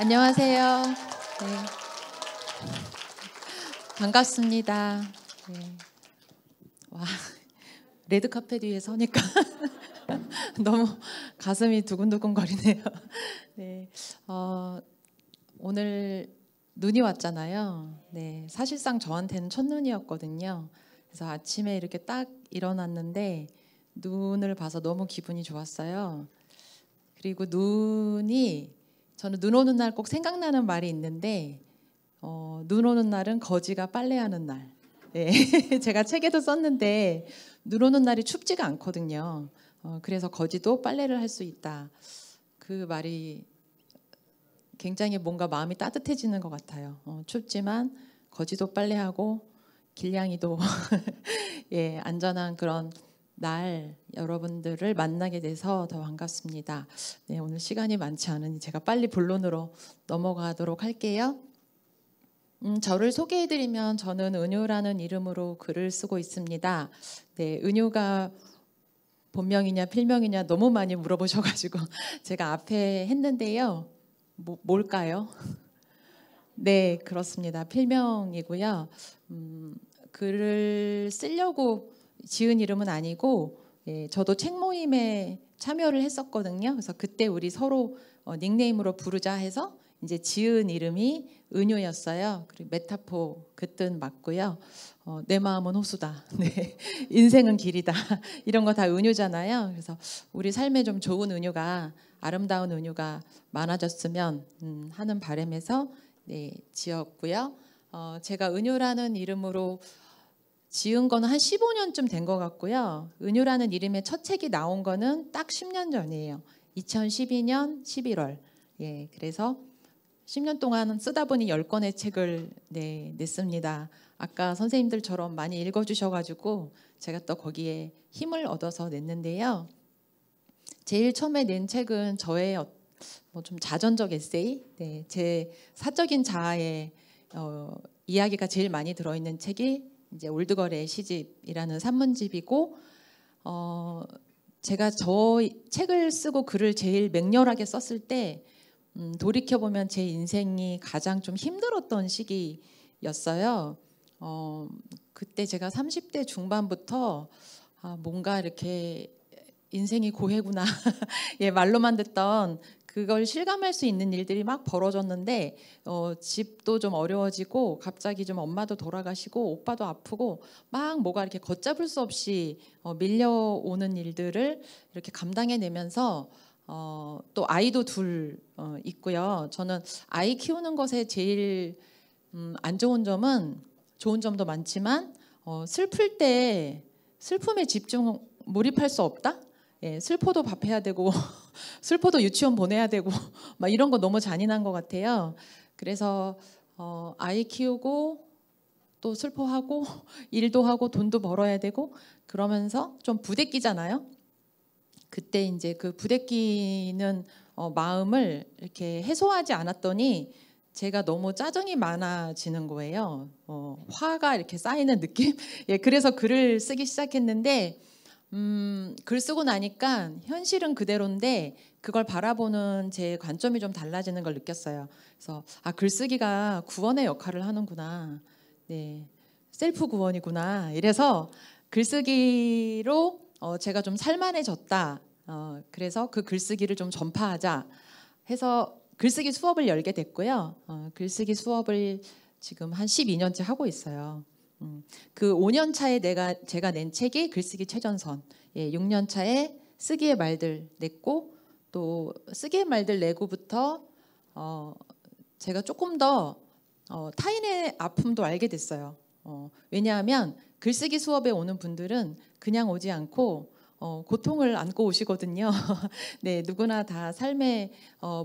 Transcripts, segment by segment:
안녕하세요. 네. 반갑습니다. 네. 와, 레드카펫 위에 서니까 너무 가슴이 두근두근거리네요. 네. 오늘 눈이 왔잖아요. 네. 사실상 저한테는 첫눈이었거든요. 그래서 아침에 이렇게 딱 일어났는데 눈을 봐서 너무 기분이 좋았어요. 그리고 저는 눈 오는 날 꼭 생각나는 말이 있는데 눈 오는 날은 거지가 빨래하는 날. 네. 제가 책에도 썼는데 눈 오는 날이 춥지가 않거든요. 그래서 거지도 빨래를 할 수 있다. 그 말이 굉장히 뭔가 마음이 따뜻해지는 것 같아요. 춥지만 거지도 빨래하고 길냥이도 예, 안전한 그런 날 여러분들을 만나게 돼서 더 반갑습니다. 네, 오늘 시간이 많지 않으니 제가 빨리 본론으로 넘어가도록 할게요. 저를 소개해드리면 저는 은유라는 이름으로 글을 쓰고 있습니다. 네, 은유가 본명이냐 필명이냐 너무 많이 물어보셔가지고 제가 앞에 했는데요. 뭘까요? 네, 그렇습니다. 필명이고요. 글을 쓰려고 지은 이름은 아니고 예, 저도 책 모임에 참여를 했었거든요. 그래서 그때 우리 서로 닉네임으로 부르자 해서 이제 지은 이름이 은유였어요. 그리고 메타포 그 뜻 맞고요. 내 마음은 호수다. 네, 인생은 길이다. 이런 거 다 은유잖아요. 그래서 우리 삶에 좀 좋은 은유가 아름다운 은유가 많아졌으면 하는 바람에서 네, 지었고요. 제가 은유라는 이름으로 지은 거는 한 15년쯤 된 것 같고요. 은유라는 이름의 첫 책이 나온 거는 딱 10년 전이에요. 2012년 11월. 예, 그래서 10년 동안 쓰다 보니 10권의 책을 냈습니다. 아까 선생님들처럼 많이 읽어주셔가지고 제가 또 거기에 힘을 얻어서 냈는데요. 제일 처음에 낸 책은 저의 좀 자전적 에세이, 네, 제 사적인 자아의 이야기가 제일 많이 들어있는 책이 이제 올드걸의 시집이라는 산문집이고, 제가 저 책을 쓰고 글을 제일 맹렬하게 썼을 때 돌이켜 보면 제 인생이 가장 좀 힘들었던 시기였어요. 그때 제가 30대 중반부터 뭔가 이렇게 인생이 고해구나 예, 말로만 듣던 그걸 실감할 수 있는 일들이 막 벌어졌는데 집도 좀 어려워지고 갑자기 좀 엄마도 돌아가시고 오빠도 아프고 막 뭐가 이렇게 걷잡을 수 없이 밀려오는 일들을 이렇게 감당해내면서 또 아이도 둘 있고요. 저는 아이 키우는 것에 제일 안 좋은 점은 좋은 점도 많지만 슬플 때 슬픔에 몰입할 수 없다? 예, 슬퍼도 밥해야 되고 슬퍼도 유치원 보내야 되고 막 이런 거 너무 잔인한 것 같아요. 그래서 아이 키우고 또 슬퍼하고 일도 하고 돈도 벌어야 되고 그러면서 좀 부대끼잖아요. 그때 이제 그 부대끼는 마음을 이렇게 해소하지 않았더니 제가 너무 짜증이 많아지는 거예요. 화가 이렇게 쌓이는 느낌? 예, 그래서 글을 쓰기 시작했는데 글 쓰고 나니까 현실은 그대로인데 그걸 바라보는 제 관점이 좀 달라지는 걸 느꼈어요. 그래서 글쓰기가 구원의 역할을 하는구나. 네, 셀프 구원이구나. 이래서 글쓰기로 제가 좀 살만해졌다. 그래서 그 글쓰기를 좀 전파하자 해서 글쓰기 수업을 열게 됐고요. 글쓰기 수업을 지금 한 12년째 하고 있어요. 그 5년 차에 제가 낸 책이 글쓰기 최전선, 예, 6년 차에 쓰기의 말들 냈고 또 쓰기의 말들 내고부터 제가 조금 더 타인의 아픔도 알게 됐어요. 왜냐하면 글쓰기 수업에 오는 분들은 그냥 오지 않고 고통을 안고 오시거든요. 네, 누구나 다 삶의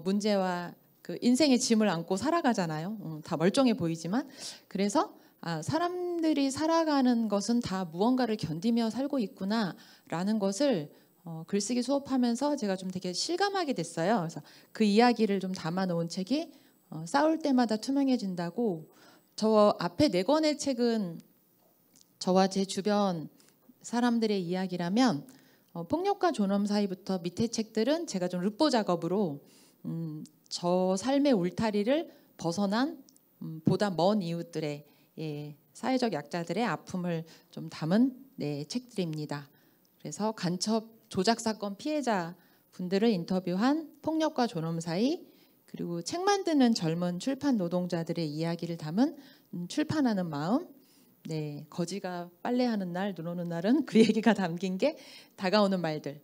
문제와 그 인생의 짐을 안고 살아가잖아요. 다 멀쩡해 보이지만 그래서 사람들이 살아가는 것은 다 무언가를 견디며 살고 있구나라는 것을 글쓰기 수업하면서 제가 좀 되게 실감하게 됐어요. 그래서 그 이야기를 좀 담아놓은 책이 싸울 때마다 투명해진다고. 저 앞에 4권의 책은 저와 제 주변 사람들의 이야기라면 폭력과 존엄 사이부터 밑에 책들은 제가 좀 르포 작업으로 저 삶의 울타리를 벗어난 보다 먼 이웃들의 사회적 약자들의 아픔을 좀 담은 책들입니다. 그래서 간첩 조작 사건 피해자 분들을 인터뷰한 폭력과 존엄 사이, 그리고 책 만드는 젊은 출판 노동자들의 이야기를 담은 출판하는 마음, 거지가 빨래하는 날, 눈 오는 날은 그 얘기가 담긴 게 다가오는 말들.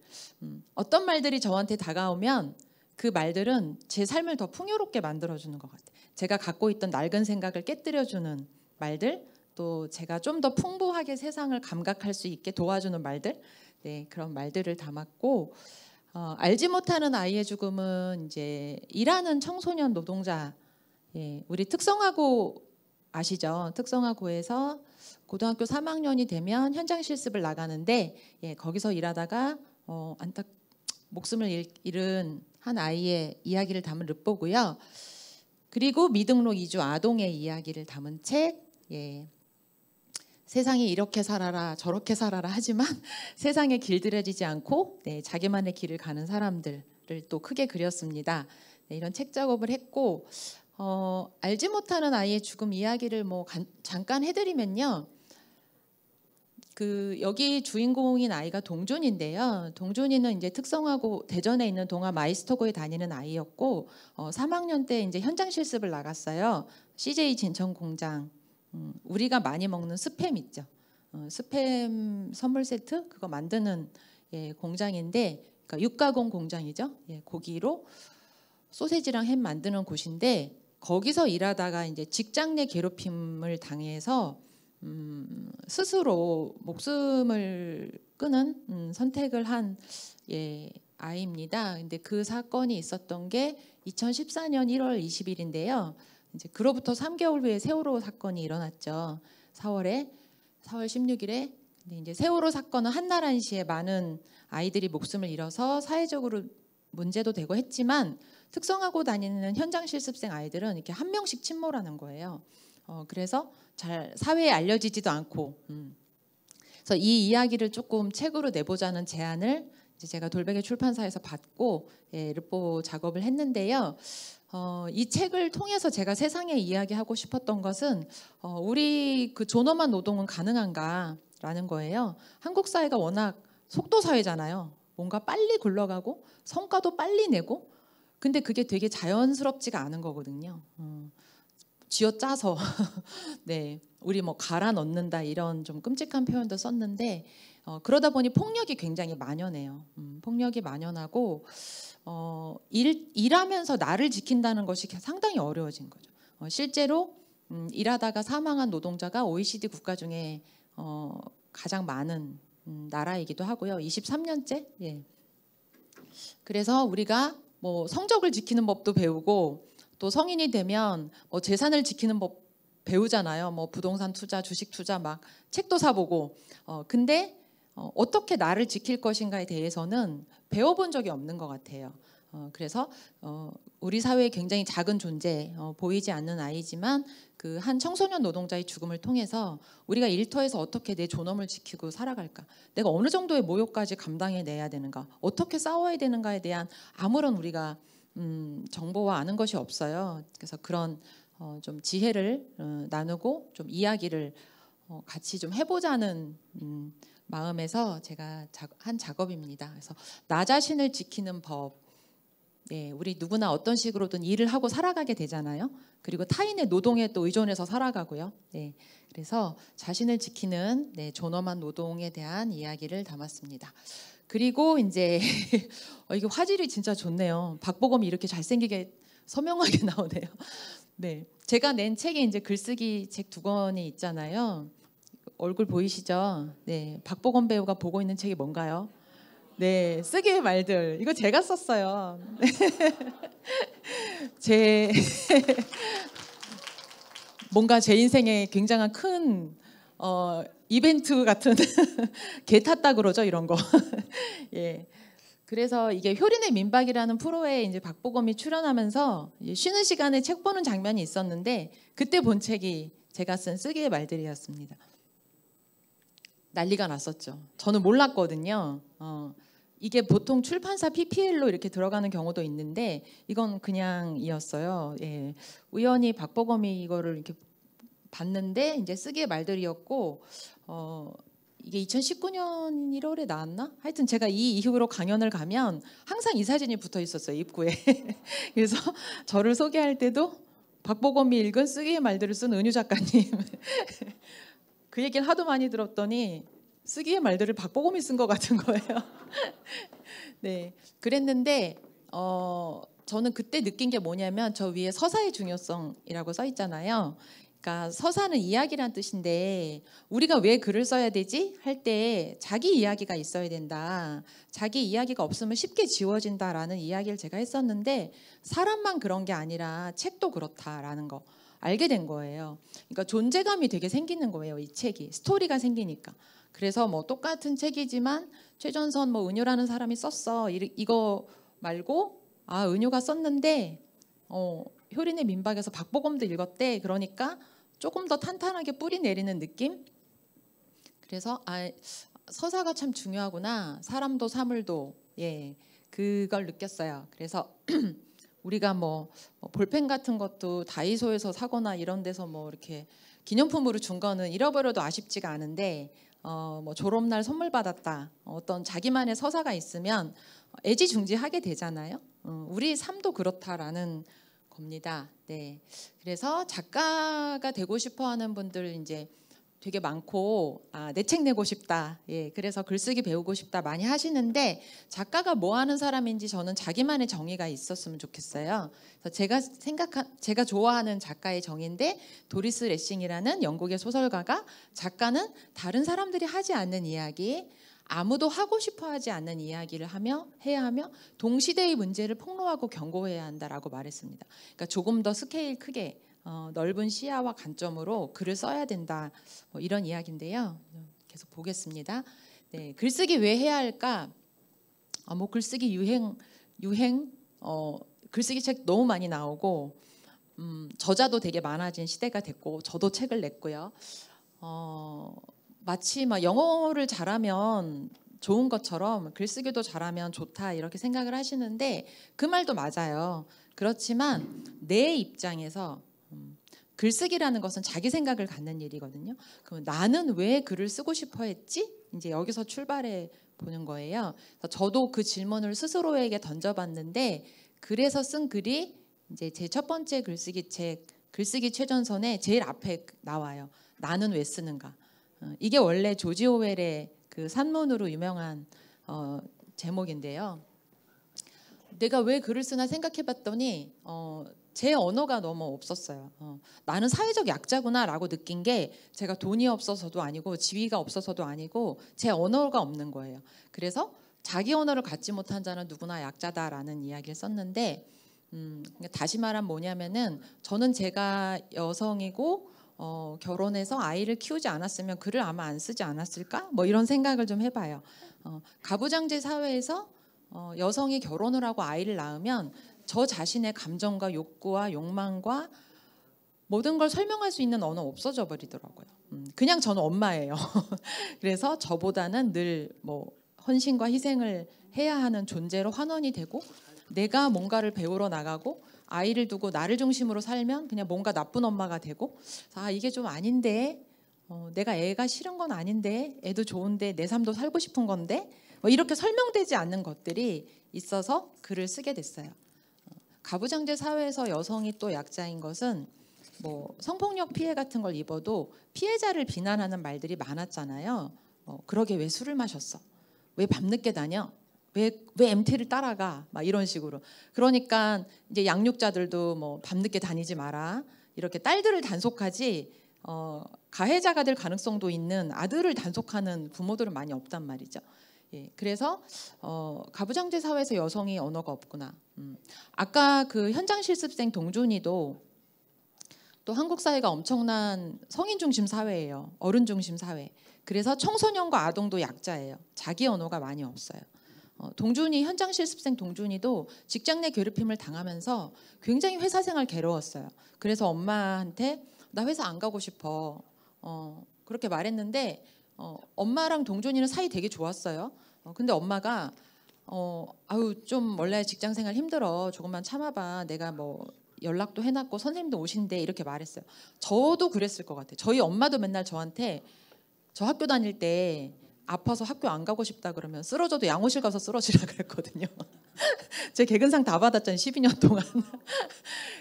어떤 말들이 저한테 다가오면 그 말들은 제 삶을 더 풍요롭게 만들어주는 것 같아요. 제가 갖고 있던 낡은 생각을 깨뜨려주는 말들, 또 제가 좀 더 풍부하게 세상을 감각할 수 있게 도와주는 말들, 그런 말들을 담았고, 알지 못하는 아이의 죽음은 이제 일하는 청소년 노동자, 우리 특성화고 아시죠? 특성화고에서 고등학교 3학년이 되면 현장 실습을 나가는데, 거기서 일하다가 목숨을 잃은 한 아이의 이야기를 담은 르뽀고요. 그리고 미등록 이주 아동의 이야기를 담은 책, 세상이 이렇게 살아라 저렇게 살아라 하지만 세상에 길들여지지 않고 자기만의 길을 가는 사람들을 또 크게 그렸습니다. 이런 책 작업을 했고, 알지 못하는 아이의 죽음 이야기를 잠깐 해드리면요. 여기 주인공인 아이가 동준인데요. 동준이는 이제 특성화고 대전에 있는 동아 마이스터고에 다니는 아이였고, 3학년 때 이제 현장 실습을 나갔어요. CJ 진천 공장. 우리가 많이 먹는 스팸 있죠. 스팸 선물 세트 그거 만드는 공장인데, 그러니까 육가공 공장이죠. 고기로 소세지랑 햄 만드는 곳인데, 거기서 일하다가 이제 직장 내 괴롭힘을 당해서 스스로 목숨을 끊은 선택을 한 아이입니다. 근데 그 사건이 있었던 게 2014년 1월 20일인데요. 이제 그로부터 3개월 후에 세월호 사건이 일어났죠. 4월 16일에. 근데 이제 세월호 사건은 한날 한시에 많은 아이들이 목숨을 잃어서 사회적으로 문제도 되고 했지만, 특성화고 다니는 현장 실습생 아이들은 이렇게 한 명씩 침몰하는 거예요. 그래서 잘 사회에 알려지지도 않고, 그래서 이 이야기를 조금 책으로 내보자는 제안을 이제 제가 돌베개 출판사에서 받고 르뽀 작업을 했는데요. 이 책을 통해서 제가 세상에 이야기하고 싶었던 것은 우리 그 존엄한 노동은 가능한가라는 거예요. 한국 사회가 워낙 속도 사회잖아요. 뭔가 빨리 굴러가고 성과도 빨리 내고, 근데 그게 되게 자연스럽지가 않은 거거든요. 쥐어짜서 우리 갈아 넣는다 이런 좀 끔찍한 표현도 썼는데, 그러다 보니 폭력이 굉장히 만연해요. 폭력이 만연하고 일하면서 나를 지킨다는 것이 상당히 어려워진 거죠. 실제로 일하다가 사망한 노동자가 OECD 국가 중에 가장 많은 나라이기도 하고요. 23년째. 그래서 우리가 성적을 지키는 법도 배우고, 또 성인이 되면 재산을 지키는 법 배우잖아요. 부동산 투자, 주식 투자 막 책도 사보고. 근데 어떻게 나를 지킬 것인가에 대해서는 배워본 적이 없는 것 같아요. 그래서 우리 사회에 굉장히 작은 존재, 보이지 않는 아이지만 그 한 청소년 노동자의 죽음을 통해서 우리가 일터에서 어떻게 내 존엄을 지키고 살아갈까, 내가 어느 정도의 모욕까지 감당해내야 되는가, 어떻게 싸워야 되는가에 대한 아무런 우리가 정보와 아는 것이 없어요. 그래서 그런 좀 지혜를 나누고 좀 이야기를 같이 좀 해보자는 마음에서 제가 한 작업입니다. 그래서 나 자신을 지키는 법, 우리 누구나 어떤 식으로든 일을 하고 살아가게 되잖아요. 그리고 타인의 노동에 또 의존해서 살아가고요. 그래서 자신을 지키는 존엄한 노동에 대한 이야기를 담았습니다. 그리고 이제 이게 화질이 진짜 좋네요. 박보검이 이렇게 잘생기게 서명하게 나오네요. 제가 낸 책에 이제 글쓰기 책 2권이 있잖아요. 얼굴 보이시죠? 박보검 배우가 보고 있는 책이 뭔가요? 쓰기의 말들. 이거 제가 썼어요. 뭔가 제 인생에 굉장한 큰 이벤트 같은 개 탔다 그러죠, 이런 거. 그래서 이게 효린의 민박이라는 프로에 이제 박보검이 출연하면서 쉬는 시간에 책 보는 장면이 있었는데, 그때 본 책이 제가 쓴 쓰기의 말들이었습니다. 난리가 났었죠. 저는 몰랐거든요. 이게 보통 출판사 PPL로 이렇게 들어가는 경우도 있는데 이건 그냥이었어요. 예. 우연히 박보검이 이거를 이렇게 봤는데 이제 쓰기의 말들이었고 이게 2019년 1월에 나왔나? 하여튼 제가 이 이후로 강연을 가면 항상 이 사진이 붙어 있었어요, 입구에. 그래서 저를 소개할 때도 박보검이 읽은 쓰기의 말들을 쓴 은유 작가님. 그 얘기를 하도 많이 들었더니 쓰기의 말들을 박보검이 쓴 것 같은 거예요. 네, 그랬는데 저는 그때 느낀 게 뭐냐면 저 위에 서사의 중요성이라고 써 있잖아요. 그러니까 서사는 이야기란 뜻인데 우리가 왜 글을 써야 되지? 할 때 자기 이야기가 있어야 된다. 자기 이야기가 없으면 쉽게 지워진다라는 이야기를 제가 했었는데 사람만 그런 게 아니라 책도 그렇다라는 거 알게 된 거예요. 그러니까 존재감이 되게 생기는 거예요. 이 책이 스토리가 생기니까. 그래서 뭐 똑같은 책이지만 최전선 뭐 은유라는 사람이 썼어. 이거 말고 아 은유가 썼는데 효린의 민박에서 박보검도 읽었대. 그러니까 조금 더 탄탄하게 뿌리 내리는 느낌. 그래서 서사가 참 중요하구나. 사람도 사물도 예 그걸 느꼈어요. 그래서 우리가 뭐 볼펜 같은 것도 다이소에서 사거나 이런 데서 뭐 이렇게 기념품으로 준 거는 잃어버려도 아쉽지가 않은데 뭐 졸업날 선물 받았다. 어떤 자기만의 서사가 있으면 애지중지하게 되잖아요. 우리 삶도 그렇다라는 겁니다. 네. 그래서 작가가 되고 싶어하는 분들 이제 되게 많고 내 책 내고 싶다. 예, 그래서 글쓰기 배우고 싶다 많이 하시는데 작가가 뭐 하는 사람인지 저는 자기만의 정의가 있었으면 좋겠어요. 그래서 제가 좋아하는 작가의 정의인데 도리스 레싱이라는 영국의 소설가가 작가는 다른 사람들이 하지 않는 이야기, 아무도 하고 싶어하지 않는 이야기를 해야 하며 동시대의 문제를 폭로하고 경고해야 한다라고 말했습니다. 그러니까 조금 더 스케일 크게 넓은 시야와 관점으로 글을 써야 된다. 뭐 이런 이야기인데요. 계속 보겠습니다. 네, 글쓰기 왜 해야 할까? 뭐 글쓰기 유행 글쓰기 책 너무 많이 나오고 저자도 되게 많아진 시대가 됐고 저도 책을 냈고요. 마치 막 영어를 잘하면 좋은 것처럼 글쓰기도 잘하면 좋다 이렇게 생각을 하시는데 그 말도 맞아요. 그렇지만 내 입장에서 글쓰기라는 것은 자기 생각을 갖는 일이거든요. 그럼 나는 왜 글을 쓰고 싶어 했지? 이제 여기서 출발해 보는 거예요. 그래서 저도 그 질문을 스스로에게 던져봤는데 그래서 쓴 글이 이제 제 첫 번째 글쓰기 책 글쓰기 최전선에 제일 앞에 나와요. 나는 왜 쓰는가? 이게 원래 조지 오웰의 그 산문으로 유명한 제목인데요. 내가 왜 글을 쓰나 생각해봤더니 제 언어가 너무 없었어요. 나는 사회적 약자구나라고 느낀 게 제가 돈이 없어서도 아니고 지위가 없어서도 아니고 제 언어가 없는 거예요. 그래서 자기 언어를 갖지 못한 자는 누구나 약자다라는 이야기를 썼는데 다시 말하면 뭐냐면은 저는 제가 여성이고 결혼해서 아이를 키우지 않았으면 글을 아마 안 쓰지 않았을까? 뭐 이런 생각을 좀 해봐요. 가부장제 사회에서 여성이 결혼을 하고 아이를 낳으면 저 자신의 감정과 욕구와 욕망과 모든 걸 설명할 수 있는 언어 없어져 버리더라고요. 그냥 저는 엄마예요. 그래서 저보다는 늘 뭐 헌신과 희생을 해야 하는 존재로 환원이 되고 내가 뭔가를 배우러 나가고 아이를 두고 나를 중심으로 살면 그냥 뭔가 나쁜 엄마가 되고 이게 좀 아닌데 내가 애가 싫은 건 아닌데 애도 좋은데 내 삶도 살고 싶은 건데 뭐 이렇게 설명되지 않는 것들이 있어서 글을 쓰게 됐어요. 가부장제 사회에서 여성이 또 약자인 것은 뭐 성폭력 피해 같은 걸 입어도 피해자를 비난하는 말들이 많았잖아요. 그러게 왜 술을 마셨어? 왜 밤늦게 다녀? 왜 MT를 따라가? 막 이런 식으로. 그러니까 이제 양육자들도 뭐 밤늦게 다니지 마라. 이렇게 딸들을 단속하지 가해자가 될 가능성도 있는 아들을 단속하는 부모들은 많이 없단 말이죠. 예, 그래서 가부장제 사회에서 여성이 언어가 없구나. 아까 그 현장 실습생 동준이도 또 한국 사회가 엄청난 성인 중심 사회예요. 어른 중심 사회. 그래서 청소년과 아동도 약자예요. 자기 언어가 많이 없어요. 동준이 현장 실습생 동준이도 직장 내 괴롭힘을 당하면서 굉장히 회사 생활 괴로웠어요. 그래서 엄마한테 나 회사 안 가고 싶어. 그렇게 말했는데 엄마랑 동준이는 사이 되게 좋았어요. 근데 엄마가 아유 좀 원래 직장 생활 힘들어. 조금만 참아봐. 내가 뭐 연락도 해놨고 선생님도 오신대 이렇게 말했어요. 저도 그랬을 것 같아요. 저희 엄마도 맨날 저한테 저 학교 다닐 때 아파서 학교 안 가고 싶다 그러면 쓰러져도 양호실 가서 쓰러지라 그랬거든요. 제 개근상 다 받았잖아요. 12년 동안.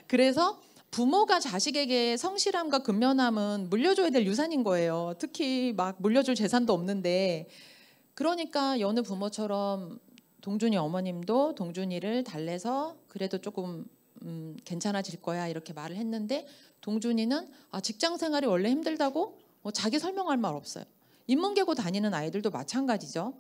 그래서 부모가 자식에게 성실함과 근면함은 물려줘야 될 유산인 거예요. 특히 막 물려줄 재산도 없는데. 그러니까 여느 부모처럼 동준이 어머님도 동준이를 달래서 그래도 조금 괜찮아질 거야 이렇게 말을 했는데, 동준이는 직장 생활이 원래 힘들다고 자기 설명할 말 없어요. 인문계고 다니는 아이들도 마찬가지죠.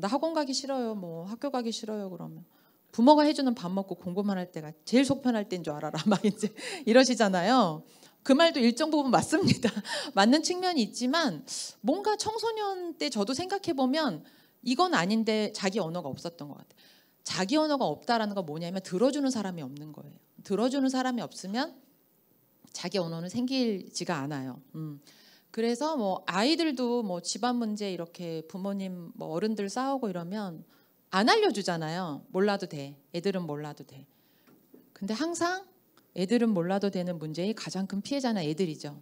나 학원 가기 싫어요. 뭐 학교 가기 싫어요. 그러면 부모가 해주는 밥 먹고 공부만 할 때가 제일 속 편할 때인 줄 알아라. 막 이제 이러시잖아요. 그 말도 일정 부분 맞습니다. 맞는 측면이 있지만 뭔가 청소년 때 저도 생각해 보면 이건 아닌데 자기 언어가 없었던 것 같아요. 자기 언어가 없다라는 건 뭐냐면 들어주는 사람이 없는 거예요. 들어주는 사람이 없으면 자기 언어는 생기지가 않아요. 그래서 뭐 아이들도 뭐 집안 문제 이렇게 부모님 뭐 어른들 싸우고 이러면 안 알려주잖아요. 몰라도 돼. 애들은 몰라도 돼. 근데 항상 애들은 몰라도 되는 문제의 가장 큰 피해자는 애들이죠.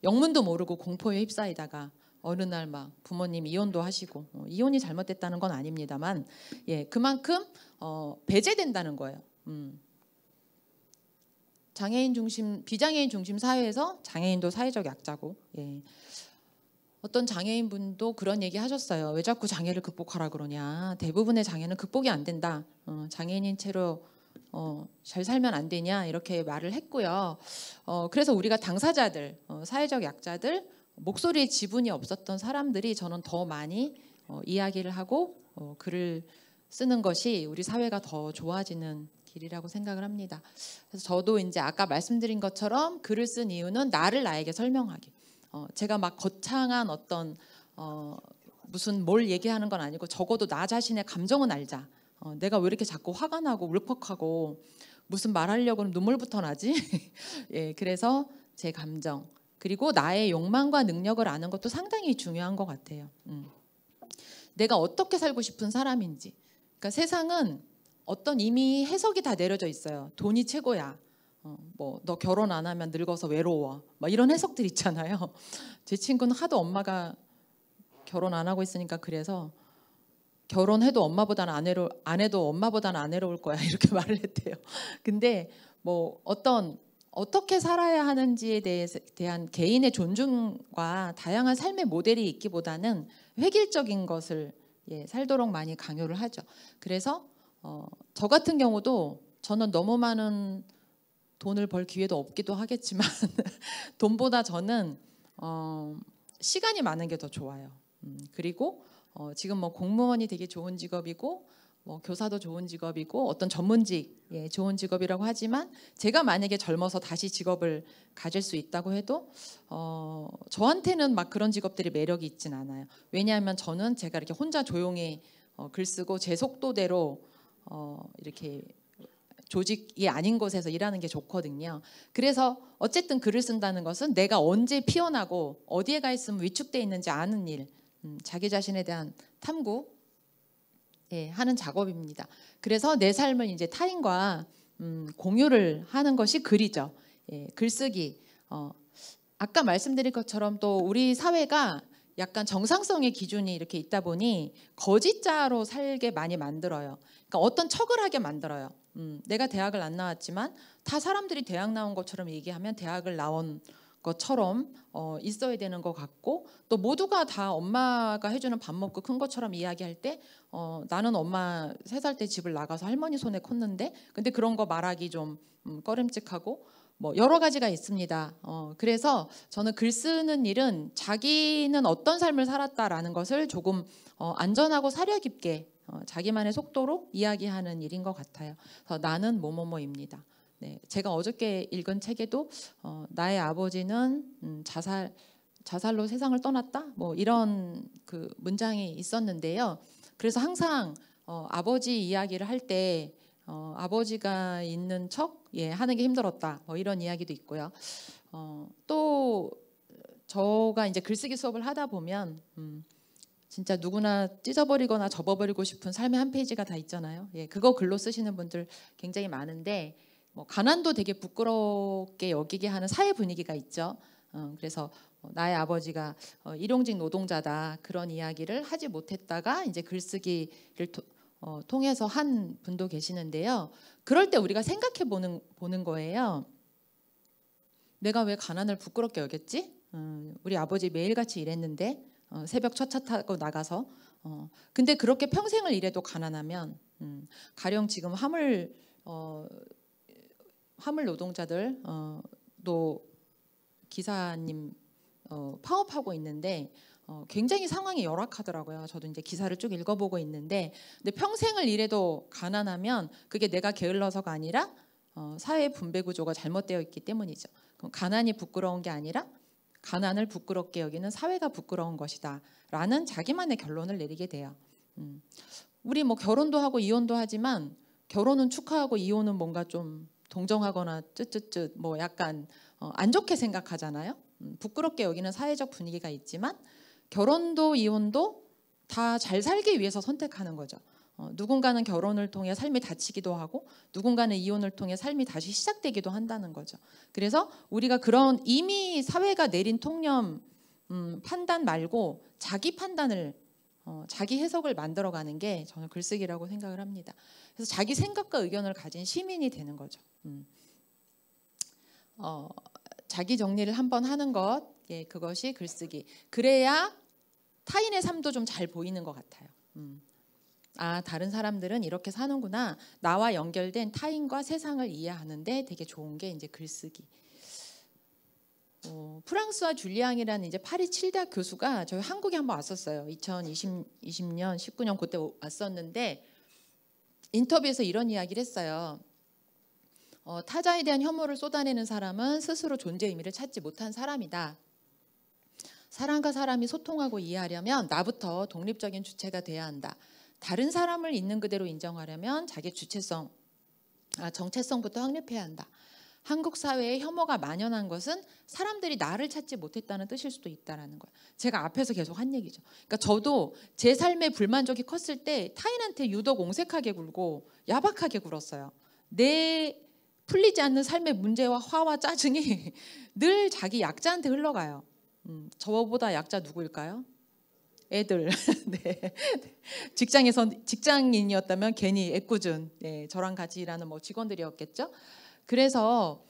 영문도 모르고 공포에 휩싸이다가 어느 날 막 부모님 이혼도 하시고, 이혼이 잘못됐다는 건 아닙니다만, 예, 그만큼 배제된다는 거예요. 장애인 중심, 비장애인 중심 사회에서 장애인도 사회적 약자고, 예. 어떤 장애인분도 그런 얘기 하셨어요. 왜 자꾸 장애를 극복하라 그러냐. 대부분의 장애는 극복이 안 된다. 장애인인 채로 잘 살면 안 되냐 이렇게 말을 했고요. 그래서 우리가 당사자들, 사회적 약자들, 목소리에 지분이 없었던 사람들이 저는 더 많이 이야기를 하고 글을 쓰는 것이 우리 사회가 더 좋아지는 길이라고 생각을 합니다. 그래서 저도 이제 아까 말씀드린 것처럼 글을 쓴 이유는 나를 나에게 설명하기. 제가 막 거창한 어떤 무슨 뭘 얘기하는 건 아니고 적어도 나 자신의 감정은 알자. 내가 왜 이렇게 자꾸 화가 나고 울컥하고 무슨 말하려고 하면 눈물부터 나지? 예, 그래서 제 감정 그리고 나의 욕망과 능력을 아는 것도 상당히 중요한 것 같아요. 내가 어떻게 살고 싶은 사람인지. 그러니까 세상은 어떤 이미 해석이 다 내려져 있어요. 돈이 최고야. 뭐 너 결혼 안 하면 늙어서 외로워. 막 이런 해석들 있잖아요. 제 친구는 하도 엄마가 결혼 안 하고 있으니까 그래서 결혼해도 엄마보다는 안 해도 엄마보다는 안 외로울 거야 이렇게 말을 했대요. 근데 뭐 어떻게 살아야 하는지에 대한 개인의 존중과 다양한 삶의 모델이 있기보다는 획일적인 것을 살도록 많이 강요를 하죠. 그래서 저 같은 경우도 저는 너무 많은 돈을 벌 기회도 없기도 하겠지만 돈보다 저는 시간이 많은 게 더 좋아요. 그리고 지금 뭐 공무원이 되게 좋은 직업이고 뭐 교사도 좋은 직업이고 어떤 전문직 좋은 직업이라고 하지만 제가 만약에 젊어서 다시 직업을 가질 수 있다고 해도 저한테는 막 그런 직업들이 매력이 있진 않아요. 왜냐하면 저는 제가 이렇게 혼자 조용히 글 쓰고 제 속도대로 이렇게 조직이 아닌 곳에서 일하는 게 좋거든요. 그래서 어쨌든 글을 쓴다는 것은 내가 언제 피어나고 어디에 가 있으면 위축돼 있는지 아는 일, 자기 자신에 대한 탐구 하는 작업입니다. 그래서 내 삶을 이제 타인과 공유를 하는 것이 글이죠. 글쓰기. 아까 말씀드린 것처럼 또 우리 사회가 약간 정상성의 기준이 이렇게 있다 보니 거짓자로 살게 많이 만들어요. 그러니까 어떤 척을 하게 만들어요. 내가 대학을 안 나왔지만 다 사람들이 대학 나온 것처럼 얘기하면 대학을 나온 것처럼 있어야 되는 것 같고, 또 모두가 다 엄마가 해주는 밥 먹고 큰 것처럼 이야기할 때 나는 엄마 3살 때 집을 나가서 할머니 손에 컸는데, 근데 그런 거 말하기 좀 꺼림칙하고 뭐 여러 가지가 있습니다. 그래서 저는 글 쓰는 일은 자기는 어떤 삶을 살았다라는 것을 조금 안전하고 사려 깊게 자기만의 속도로 이야기하는 일인 것 같아요. 그래서 나는 뭐뭐뭐입니다. 네, 제가 어저께 읽은 책에도 나의 아버지는 자살로 세상을 떠났다 뭐 이런 그 문장이 있었는데요. 그래서 항상 아버지 이야기를 할 때 아버지가 있는 척 하는 게 힘들었다 뭐 이런 이야기도 있고요. 또 저가 이제 글쓰기 수업을 하다 보면 진짜 누구나 찢어버리거나 접어버리고 싶은 삶의 한 페이지가 다 있잖아요. 예, 그거 글로 쓰시는 분들 굉장히 많은데 뭐 가난도 되게 부끄럽게 여기게 하는 사회 분위기가 있죠. 그래서 나의 아버지가 일용직 노동자다 그런 이야기를 하지 못했다가 이제 글쓰기를 통해서 한 분도 계시는데요. 그럴 때 우리가 생각해 보는 거예요. 내가 왜 가난을 부끄럽게 여겼지? 우리 아버지 매일같이 일했는데 새벽 첫 차 타고 나가서 근데 그렇게 평생을 일해도 가난하면 가령 지금 화물 노동자들 또 기사님 파업하고 있는데 굉장히 상황이 열악하더라고요. 저도 이제 기사를 쭉 읽어보고 있는데 근데 평생을 일해도 가난하면 그게 내가 게을러서가 아니라 사회 분배 구조가 잘못되어 있기 때문이죠. 그럼 가난이 부끄러운 게 아니라 가난을 부끄럽게 여기는 사회가 부끄러운 것이다 라는 자기만의 결론을 내리게 돼요. 우리 뭐 결혼도 하고 이혼도 하지만 결혼은 축하하고 이혼은 뭔가 좀 동정하거나 쯧쯧쯧 뭐 약간 안 좋게 생각하잖아요. 부끄럽게 여기는 사회적 분위기가 있지만 결혼도 이혼도 다 잘 살기 위해서 선택하는 거죠. 누군가는 결혼을 통해 삶이 닫히기도 하고 누군가는 이혼을 통해 삶이 다시 시작되기도 한다는 거죠. 그래서 우리가 그런 이미 사회가 내린 통념 판단 말고 자기 판단을 자기 해석을 만들어가는 게 저는 글쓰기라고 생각을 합니다. 그래서 자기 생각과 의견을 가진 시민이 되는 거죠. 자기 정리를 한번 하는 것, 예, 그것이 글쓰기. 그래야 타인의 삶도 좀 잘 보이는 것 같아요. 아, 다른 사람들은 이렇게 사는구나. 나와 연결된 타인과 세상을 이해하는데 되게 좋은 게 이제 글쓰기. 프랑스와 줄리앙이라는 이제 파리 7대학 교수가 저희 한국에 한번 왔었어요. 2020년, 19년 그때 왔었는데 인터뷰에서 이런 이야기를 했어요. 타자에 대한 혐오를 쏟아내는 사람은 스스로 존재의 의미를 찾지 못한 사람이다. 사람과 사람이 소통하고 이해하려면 나부터 독립적인 주체가 돼야 한다. 다른 사람을 있는 그대로 인정하려면 자기 정체성부터 확립해야 한다. 한국 사회에 혐오가 만연한 것은 사람들이 나를 찾지 못했다는 뜻일 수도 있다라는 거예요. 제가 앞에서 계속 한 얘기죠. 그러니까 저도 제 삶에 불만족이 컸을 때 타인한테 유독 옹색하게 굴고 야박하게 굴었어요. 내 풀리지 않는 삶의 문제와 화와 짜증이 늘 자기 약자한테 흘러가요. 저보다 약자 누구일까요? 애들. 네. 직장인이었다면 괜히 애꿎은 저랑 같이 일하는 뭐 직원들이었겠죠. 그래서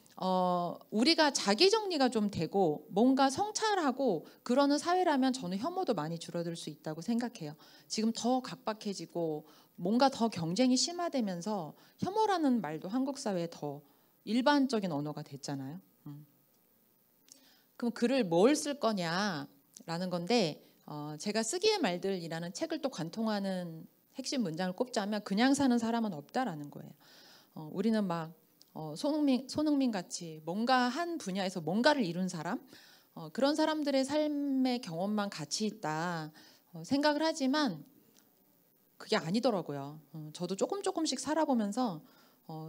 우리가 자기 정리가 좀 되고 뭔가 성찰하고 그러는 사회라면 저는 혐오도 많이 줄어들 수 있다고 생각해요. 지금 더 각박해지고 뭔가 더 경쟁이 심화되면서 혐오라는 말도 한국 사회에 더 일반적인 언어가 됐잖아요. 그럼 글을 뭘 쓸 거냐라는 건데 제가 쓰기의 말들이라는 책을 또 관통하는 핵심 문장을 꼽자면 그냥 사는 사람은 없다라는 거예요. 우리는 막 손흥민 같이 뭔가 한 분야에서 뭔가를 이룬 사람 그런 사람들의 삶의 경험만 가치 있다 생각을 하지만 그게 아니더라고요. 저도 조금씩 살아보면서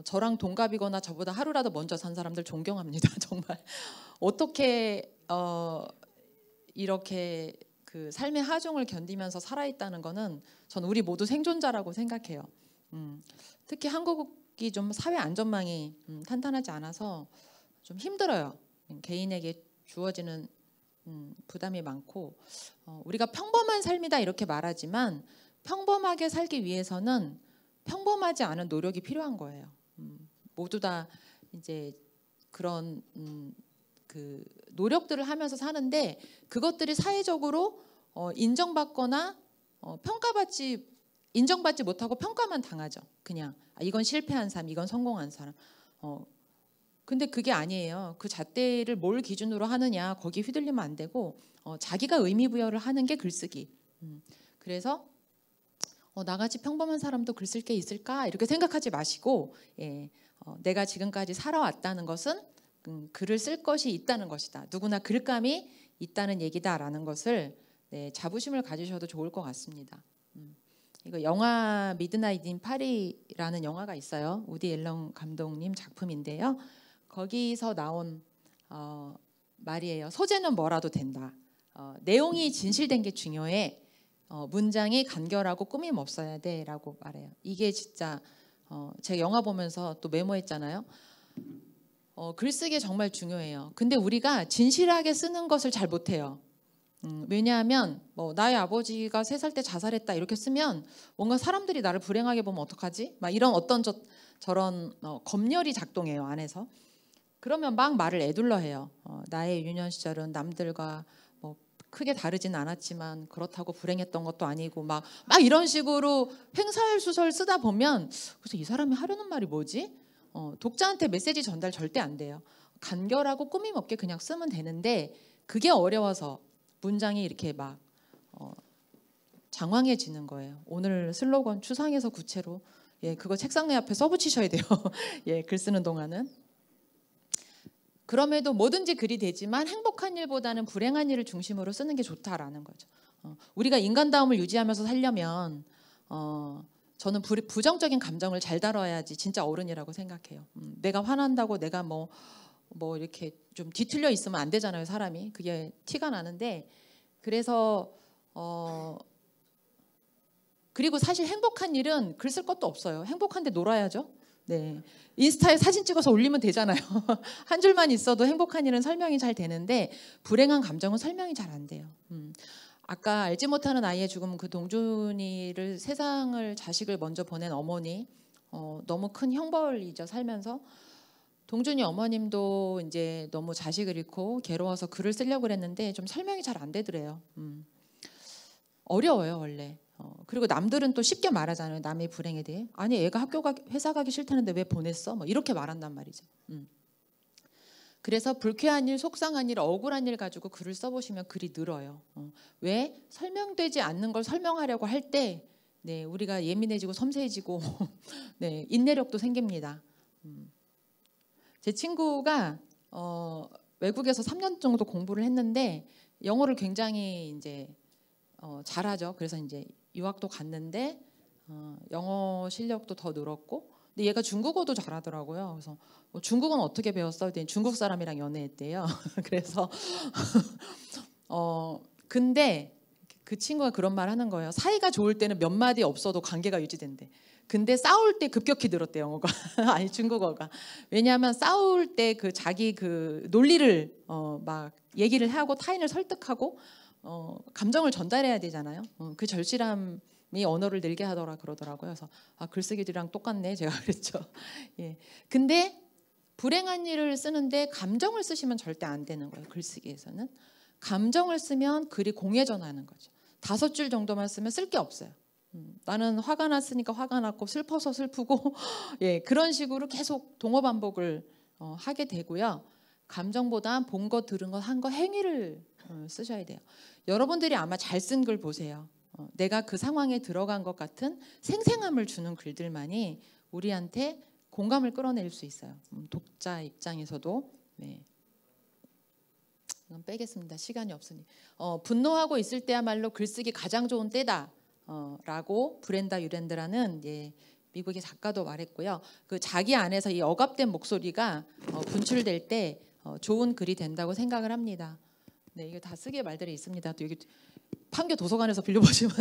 저랑 동갑이거나 저보다 하루라도 먼저 산 사람들 존경합니다. 정말 어떻게 이렇게 그 삶의 하중을 견디면서 살아있다는 거는 전 우리 모두 생존자라고 생각해요. 특히 한국이 좀 사회 안전망이 탄탄하지 않아서 좀 힘들어요. 개인에게 주어지는 부담이 많고 우리가 평범한 삶이다 이렇게 말하지만 평범하게 살기 위해서는 평범하지 않은 노력이 필요한 거예요. 모두 다 이제 그런 그 노력들을 하면서 사는데 그것들이 사회적으로 인정받거나 인정받지 못하고 평가만 당하죠. 그냥 이건 실패한 사람, 이건 성공한 사람. 근데 그게 아니에요. 그 잣대를 뭘 기준으로 하느냐 거기 휘둘리면 안 되고 자기가 의미 부여를 하는 게 글쓰기. 그래서 나같이 평범한 사람도 글 쓸 게 있을까 이렇게 생각하지 마시고 내가 지금까지 살아왔다는 것은 글을 쓸 것이 있다는 것이다. 누구나 글감이 있다는 얘기다라는 것을 자부심을 가지셔도 좋을 것 같습니다. 이거 영화 미드나잇 인 파리라는 영화가 있어요. 우디 앨런 감독님 작품인데요. 거기서 나온 말이에요. 소재는 뭐라도 된다. 내용이 진실된 게 중요해. 문장이 간결하고 꾸밈 없어야 돼라고 말해요. 이게 진짜 제가 영화 보면서 또 메모했잖아요. 글쓰기 정말 중요해요. 근데 우리가 진실하게 쓰는 것을 잘 못해요. 왜냐하면 나의 아버지가 3살 때 자살했다 이렇게 쓰면 뭔가 사람들이 나를 불행하게 보면 어떡하지? 막 이런 어떤 저런 검열이 작동해요 안에서. 그러면 막 말을 에둘러 해요. 나의 유년 시절은 남들과 크게 다르진 않았지만 그렇다고 불행했던 것도 아니고 막 이런 식으로 횡설수설 쓰다 보면 그래서 이 사람이 하려는 말이 뭐지? 독자한테 메시지 전달 절대 안 돼요. 간결하고 꾸밈 없게 그냥 쓰면 되는데 그게 어려워서 문장이 이렇게 막 장황해지는 거예요. 오늘 슬로건 추상에서 구체로 그거 책상 내 앞에 써붙이셔야 돼요. 글 쓰는 동안은. 그럼에도 뭐든지 글이 되지만 행복한 일보다는 불행한 일을 중심으로 쓰는 게 좋다라는 거죠. 우리가 인간다움을 유지하면서 살려면 저는 부정적인 감정을 잘 다뤄야지 진짜 어른이라고 생각해요. 내가 화난다고 내가 뭐 이렇게 좀 뒤틀려 있으면 안 되잖아요, 사람이. 그게 티가 나는데 그래서 그리고 사실 행복한 일은 글 쓸 것도 없어요. 행복한데 놀아야죠. 네, 인스타에 사진 찍어서 올리면 되잖아요. 한 줄만 있어도 행복한 일은 설명이 잘 되는데 불행한 감정은 설명이 잘 안 돼요. 아까 알지 못하는 아이의 죽음, 그 동준이를 세상을 자식을 먼저 보낸 어머니, 너무 큰 형벌이죠. 살면서 동준이 어머님도 이제 너무 자식을 잃고 괴로워서 글을 쓰려고 그랬는데 좀 설명이 잘 안 되더래요. 어려워요 원래. 그리고 남들은 또 쉽게 말하잖아요. 남의 불행에 대해. 아니 애가 회사 가기 싫다는데 왜 보냈어? 이렇게 말한단 말이죠. 그래서 불쾌한 일, 속상한 일, 억울한 일 가지고 글을 써보시면 글이 늘어요. 왜? 설명되지 않는 걸 설명하려고 할 때 우리가 예민해지고 섬세해지고 인내력도 생깁니다. 제 친구가 외국에서 3년 정도 공부를 했는데 영어를 굉장히 이제 잘하죠. 그래서 이제 유학도 갔는데 영어 실력도 더 늘었고, 근데 얘가 중국어도 잘하더라고요. 그래서 중국어는 어떻게 배웠어? 그랬더니 중국 사람이랑 연애했대요. 그래서 근데 그 친구가 그런 말 하는 거예요. 사이가 좋을 때는 몇 마디 없어도 관계가 유지된대. 근데 싸울 때 급격히 늘었대 영어가. 아니 중국어가. 왜냐하면 싸울 때 그 자기 그 논리를 막 얘기를 하고 타인을 설득하고 감정을 전달해야 되잖아요. 그 절실함이 언어를 늘게 하더라 그러더라고요. 그래서 글쓰기들이랑 똑같네 제가 그랬죠. 예. 근데 불행한 일을 쓰는데 감정을 쓰시면 절대 안 되는 거예요. 글쓰기에서는 감정을 쓰면 글이 공회전하는 거죠. 5줄 정도만 쓰면 쓸 게 없어요. 나는 화가 났으니까 화가 났고 슬퍼서 슬프고 그런 식으로 계속 동어 반복을 하게 되고요. 감정보다 본 거, 들은 거, 한 거, 행위를 쓰셔야 돼요. 여러분들이 아마 잘 쓴 글 보세요. 내가 그 상황에 들어간 것 같은 생생함을 주는 글들만이 우리한테 공감을 끌어낼 수 있어요. 독자 입장에서도. 이건 빼겠습니다. 시간이 없으니. 분노하고 있을 때야말로 글쓰기 가장 좋은 때다. 라고 브렌다 유랜드라는 미국의 작가도 말했고요. 그 자기 안에서 이 억압된 목소리가 분출될 때 좋은 글이 된다고 생각을 합니다. 이게 다 쓰기의 말들이 있습니다. 또 여기 판교 도서관에서 빌려보시면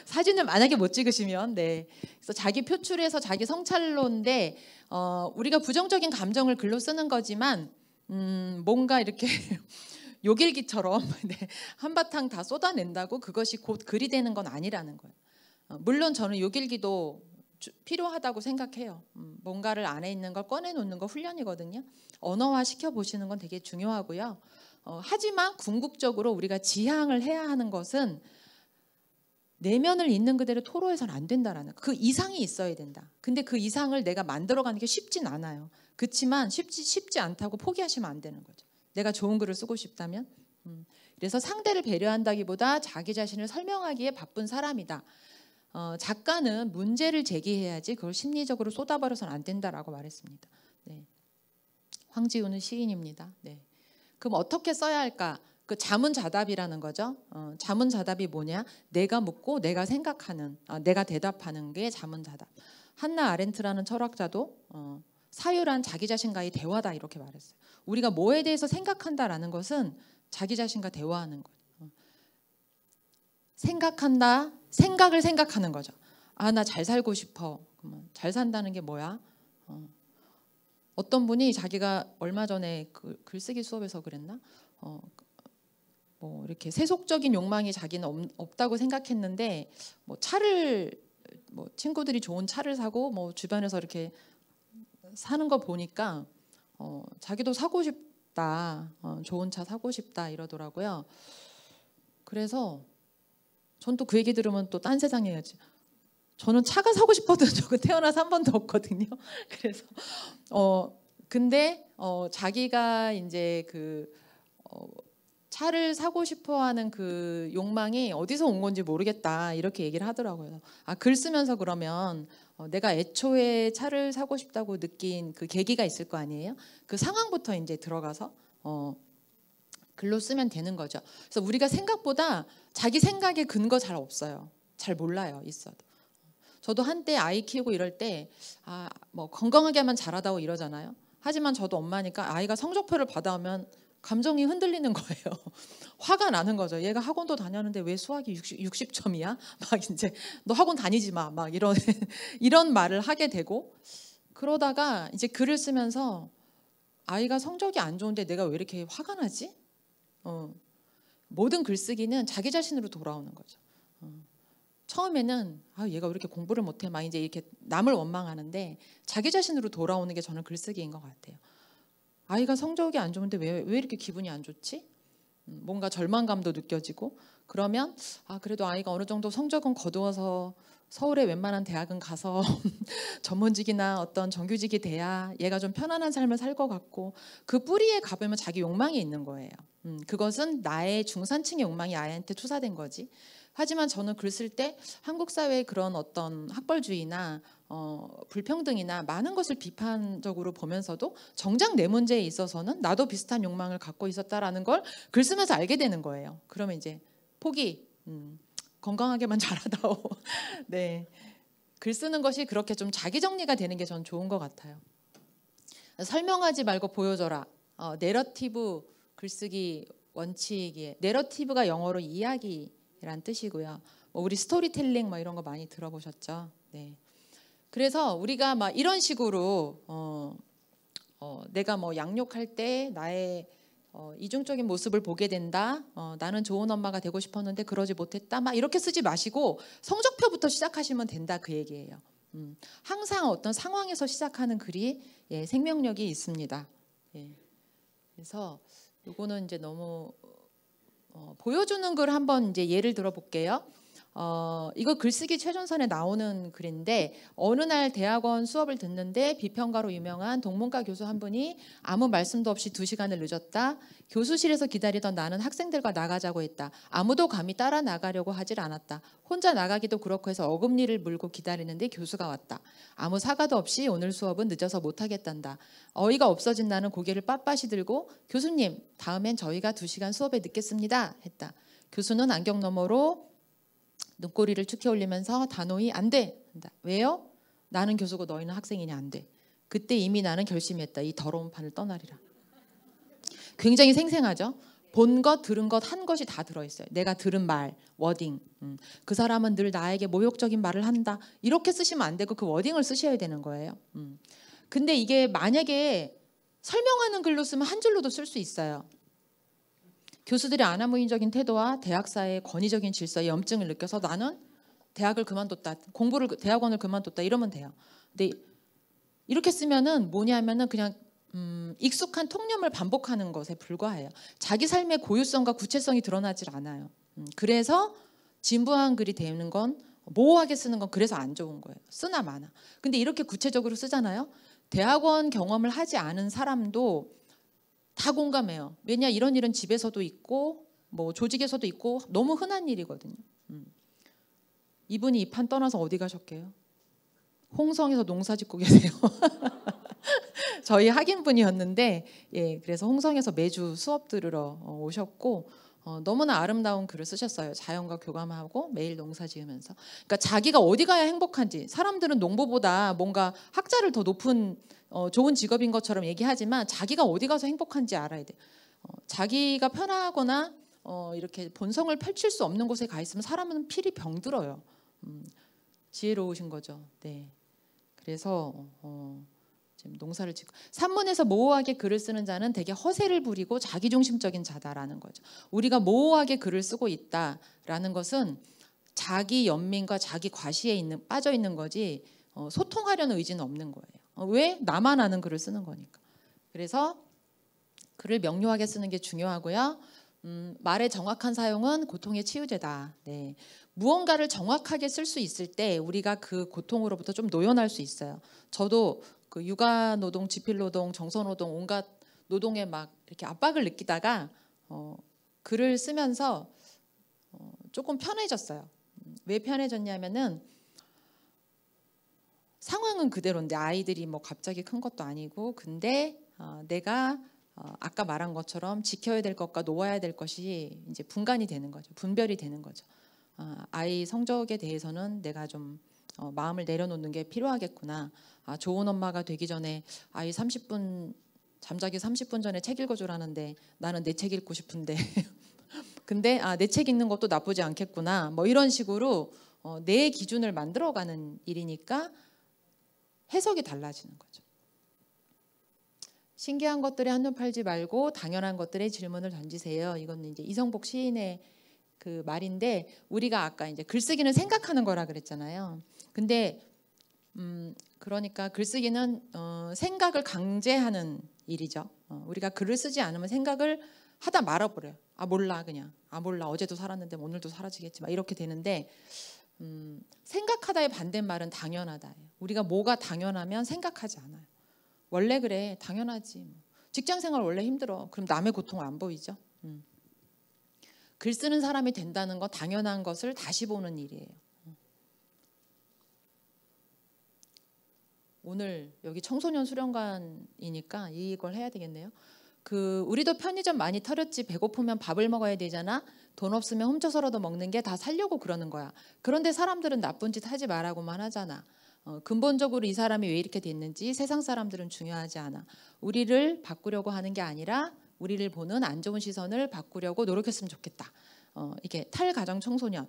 사진을 만약에 못 찍으시면 그래서 자기 표출에서 자기 성찰로인데 우리가 부정적인 감정을 글로 쓰는 거지만 뭔가 이렇게 요길기처럼 한바탕 다 쏟아낸다고 그것이 곧 글이 되는 건 아니라는 거예요. 물론 저는 요길기도 필요하다고 생각해요. 뭔가를 안에 있는 걸 꺼내놓는 거 훈련이거든요. 언어화 시켜보시는 건 되게 중요하고요. 하지만 궁극적으로 우리가 지향을 해야 하는 것은 내면을 있는 그대로 토로해서는 안 된다라는 그 이상이 있어야 된다. 근데 그 이상을 내가 만들어가는 게 쉽진 않아요. 그렇지만 쉽지 않다고 포기하시면 안 되는 거죠. 내가 좋은 글을 쓰고 싶다면. 그래서 상대를 배려한다기보다 자기 자신을 설명하기에 바쁜 사람이다. 작가는 문제를 제기해야지 그걸 심리적으로 쏟아버려서는 안 된다라고 말했습니다. 황지우는 시인입니다. 그럼 어떻게 써야 할까? 그 자문자답이라는 거죠. 자문자답이 뭐냐? 내가 묻고 내가 생각하는, 내가 대답하는 게 자문자답. 한나 아렌트라는 철학자도 사유란 자기 자신과의 대화다 이렇게 말했어요. 우리가 뭐에 대해서 생각한다라는 것은 자기 자신과 대화하는 거예요. 생각한다. 생각을 생각하는 거죠. 아, 나 잘 살고 싶어. 그러면 잘 산다는 게 뭐야? 어떤 분이 자기가 얼마 전에 그 글쓰기 수업에서 그랬나? 뭐 이렇게 세속적인 욕망이 자기는 없다고 생각했는데 뭐 차를 뭐 친구들이 좋은 차를 사고 뭐 주변에서 이렇게 사는 거 보니까 자기도 사고 싶다. 좋은 차 사고 싶다 이러더라고요. 그래서 전 또 그 얘기 들으면 또 딴 세상 얘기하지. 저는 차가 사고 싶어도 저거 태어나서 한 번도 없거든요. 그래서 근데 자기가 이제 그 차를 사고 싶어하는 그 욕망이 어디서 온 건지 모르겠다 이렇게 얘기를 하더라고요. 아, 글 쓰면서 그러면 내가 애초에 차를 사고 싶다고 느낀 그 계기가 있을 거 아니에요? 그 상황부터 이제 들어가서 글로 쓰면 되는 거죠. 그래서 우리가 생각보다 자기 생각에 근거 잘 없어요. 잘 몰라요. 있어도. 저도 한때 아이 키우고 이럴 때 뭐 건강하게만 자라다오 이러잖아요. 하지만 저도 엄마니까 아이가 성적표를 받아오면 감정이 흔들리는 거예요. 화가 나는 거죠. 얘가 학원도 다녔는데 왜 수학이 60점이야? 막 이제 너 학원 다니지 마. 막 이런 말을 하게 되고 그러다가 이제 글을 쓰면서 아이가 성적이 안 좋은데 내가 왜 이렇게 화가 나지? 모든 글쓰기는 자기 자신으로 돌아오는 거죠. 처음에는 얘가 왜 이렇게 공부를 못해? 막 이제 이렇게 남을 원망하는데 자기 자신으로 돌아오는 게 저는 글쓰기인 것 같아요. 아이가 성적이 안 좋은데 왜 이렇게 기분이 안 좋지? 뭔가 절망감도 느껴지고 그러면 그래도 아이가 어느 정도 성적은 거두어서 서울의 웬만한 대학은 가서 전문직이나 어떤 정규직이 돼야 얘가 좀 편안한 삶을 살 것 같고 그 뿌리에 가보면 자기 욕망이 있는 거예요. 그것은 나의 중산층의 욕망이 아이한테 투사된 거지. 하지만 저는 글 쓸 때 한국 사회의 그런 어떤 학벌주의나 불평등이나 많은 것을 비판적으로 보면서도 정작 내 문제에 있어서는 나도 비슷한 욕망을 갖고 있었다라는 걸 글 쓰면서 알게 되는 거예요. 그러면 이제 포기, 건강하게만 자라다오. 네, 글 쓰는 것이 그렇게 좀 자기 정리가 되는 게 전 좋은 것 같아요. 설명하지 말고 보여줘라. 내러티브 글쓰기 원칙이에요. 내러티브가 영어로 이야기란 뜻이고요. 우리 스토리텔링 뭐 이런 거 많이 들어보셨죠? 네. 그래서 우리가 막 이런 식으로 내가 뭐 양육할 때 나의 이중적인 모습을 보게 된다. 나는 좋은 엄마가 되고 싶었는데 그러지 못했다. 막 이렇게 쓰지 마시고 성적표부터 시작하시면 된다 그 얘기예요. 항상 어떤 상황에서 시작하는 글이 생명력이 있습니다. 그래서 이거는 이제 너무 보여주는 글 한번 이제 예를 들어 볼게요. 이거 글쓰기 최전선에 나오는 글인데 어느 날 대학원 수업을 듣는데 비평가로 유명한 동문과 교수 한 분이 아무 말씀도 없이 2시간을 늦었다. 교수실에서 기다리던 나는 학생들과 나가자고 했다. 아무도 감히 따라 나가려고 하질 않았다. 혼자 나가기도 그렇고 해서 어금니를 물고 기다리는데 교수가 왔다. 아무 사과도 없이 오늘 수업은 늦어서 못하겠단다. 어이가 없어진 나는 고개를 빳빳이 들고 교수님 다음엔 저희가 2시간 수업에 늦겠습니다 했다. 교수는 안경 너머로 눈꼬리를 축해 올리면서 단호히 안 돼. 왜요? 나는 교수고 너희는 학생이냐 안 돼. 그때 이미 나는 결심했다. 이 더러운 판을 떠나리라. 굉장히 생생하죠. 본 것, 들은 것, 한 것이 다 들어있어요. 내가 들은 말, 워딩. 그 사람은 늘 나에게 모욕적인 말을 한다. 이렇게 쓰시면 안 되고 그 워딩을 쓰셔야 되는 거예요. 근데 이게 만약에 설명하는 글로 쓰면 한 줄로도 쓸 수 있어요. 교수들의 아나무인적인 태도와 대학사의 권위적인 질서에 염증을 느껴서 나는 대학을 그만뒀다. 대학원을 그만뒀다. 이러면 돼요. 근데 이렇게 쓰면은 뭐냐면은 그냥 익숙한 통념을 반복하는 것에 불과해요. 자기 삶의 고유성과 구체성이 드러나질 않아요. 그래서 진부한 글이 되는 건 모호하게 쓰는 건 그래서 안 좋은 거예요. 쓰나 마나. 근데 이렇게 구체적으로 쓰잖아요. 대학원 경험을 하지 않은 사람도 다 공감해요. 왜냐 이런 일은 집에서도 있고 뭐 조직에서도 있고 너무 흔한 일이거든요. 이분이 이 판 떠나서 어디 가셨게요? 홍성에서 농사 짓고 계세요. 저희 학인분이었는데 그래서 홍성에서 매주 수업 들으러 오셨고 너무나 아름다운 글을 쓰셨어요. 자연과 교감하고 매일 농사 지으면서. 그러니까 자기가 어디 가야 행복한지. 사람들은 농부보다 뭔가 학자를 더 높은 좋은 직업인 것처럼 얘기하지만 자기가 어디 가서 행복한지 알아야 돼요. 자기가 편하거나 이렇게 본성을 펼칠 수 없는 곳에 가 있으면 사람은 필히 병들어요. 지혜로우신 거죠. 네. 그래서 지금 농사를 짓고 산문에서 모호하게 글을 쓰는 자는 대개 허세를 부리고 자기중심적인 자다라는 거죠. 우리가 모호하게 글을 쓰고 있다라는 것은 자기 연민과 자기 과시에 빠져 있는 거지 소통하려는 의지는 없는 거예요. 왜? 나만 아는 글을 쓰는 거니까. 그래서 글을 명료하게 쓰는 게 중요하고요. 말의 정확한 사용은 고통의 치유제다. 네. 무언가를 정확하게 쓸 수 있을 때 우리가 그 고통으로부터 좀 노연할 수 있어요. 저도 그 육아노동, 지필노동, 정서노동 온갖 노동에 막 이렇게 압박을 느끼다가 글을 쓰면서 조금 편해졌어요. 왜 편해졌냐면은 상황은 그대로인데 아이들이 뭐 갑자기 큰 것도 아니고 근데 내가 아까 말한 것처럼 지켜야 될 것과 놓아야 될 것이 이제 분간이 되는 거죠. 분별이 되는 거죠. 아이 성적에 대해서는 내가 좀 마음을 내려놓는 게 필요하겠구나. 좋은 엄마가 되기 전에 아이 30분 잠자기 30분 전에 책 읽어주라는데 나는 내 책 읽고 싶은데 근데 내 책 읽는 것도 나쁘지 않겠구나. 뭐 이런 식으로 내 기준을 만들어가는 일이니까 해석이 달라지는 거죠. 신기한 것들에 한눈 팔지 말고 당연한 것들에 질문을 던지세요. 이건 이제 이성복 시인의 그 말인데 우리가 아까 이제 글쓰기는 생각하는 거라 그랬잖아요. 근데 그러니까 글쓰기는 생각을 강제하는 일이죠. 우리가 글을 쓰지 않으면 생각을 하다 말아버려요. 몰라 그냥. 몰라 어제도 살았는데 오늘도 사라지겠지 막 이렇게 되는데 생각하다의 반대말은 당연하다예요. 우리가 뭐가 당연하면 생각하지 않아요. 원래 그래 당연하지. 직장생활 원래 힘들어. 그럼 남의 고통 안 보이죠. 글 쓰는 사람이 된다는 건 당연한 것을 다시 보는 일이에요. 오늘 여기 청소년 수련관이니까 이걸 해야 되겠네요. 우리도 편의점 많이 털었지. 배고프면 밥을 먹어야 되잖아. 돈 없으면 훔쳐서라도 먹는 게 다 살려고 그러는 거야. 그런데 사람들은 나쁜 짓 하지 말라고만 하잖아. 근본적으로 이 사람이 왜 이렇게 됐는지 세상 사람들은 중요하지 않아. 우리를 바꾸려고 하는 게 아니라 우리를 보는 안 좋은 시선을 바꾸려고 노력했으면 좋겠다. 이게 탈가정 청소년이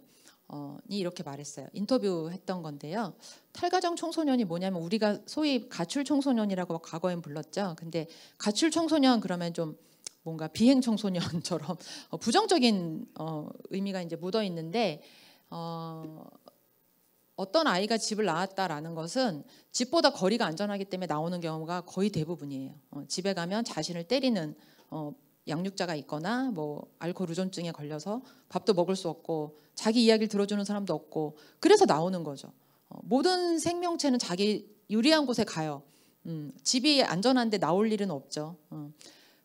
이렇게 말했어요. 인터뷰했던 건데요. 탈가정 청소년이 뭐냐면 우리가 소위 가출 청소년이라고 과거엔 불렀죠. 근데 가출 청소년 그러면 좀 뭔가 비행 청소년처럼 부정적인 의미가 이제 묻어 있는데 어떤 아이가 집을 나왔다라는 것은 집보다 거리가 안전하기 때문에 나오는 경우가 거의 대부분이에요. 집에 가면 자신을 때리는 양육자가 있거나 뭐 알코올 의존증에 걸려서 밥도 먹을 수 없고 자기 이야기를 들어주는 사람도 없고 그래서 나오는 거죠. 모든 생명체는 자기 유리한 곳에 가요. 집이 안전한데 나올 일은 없죠.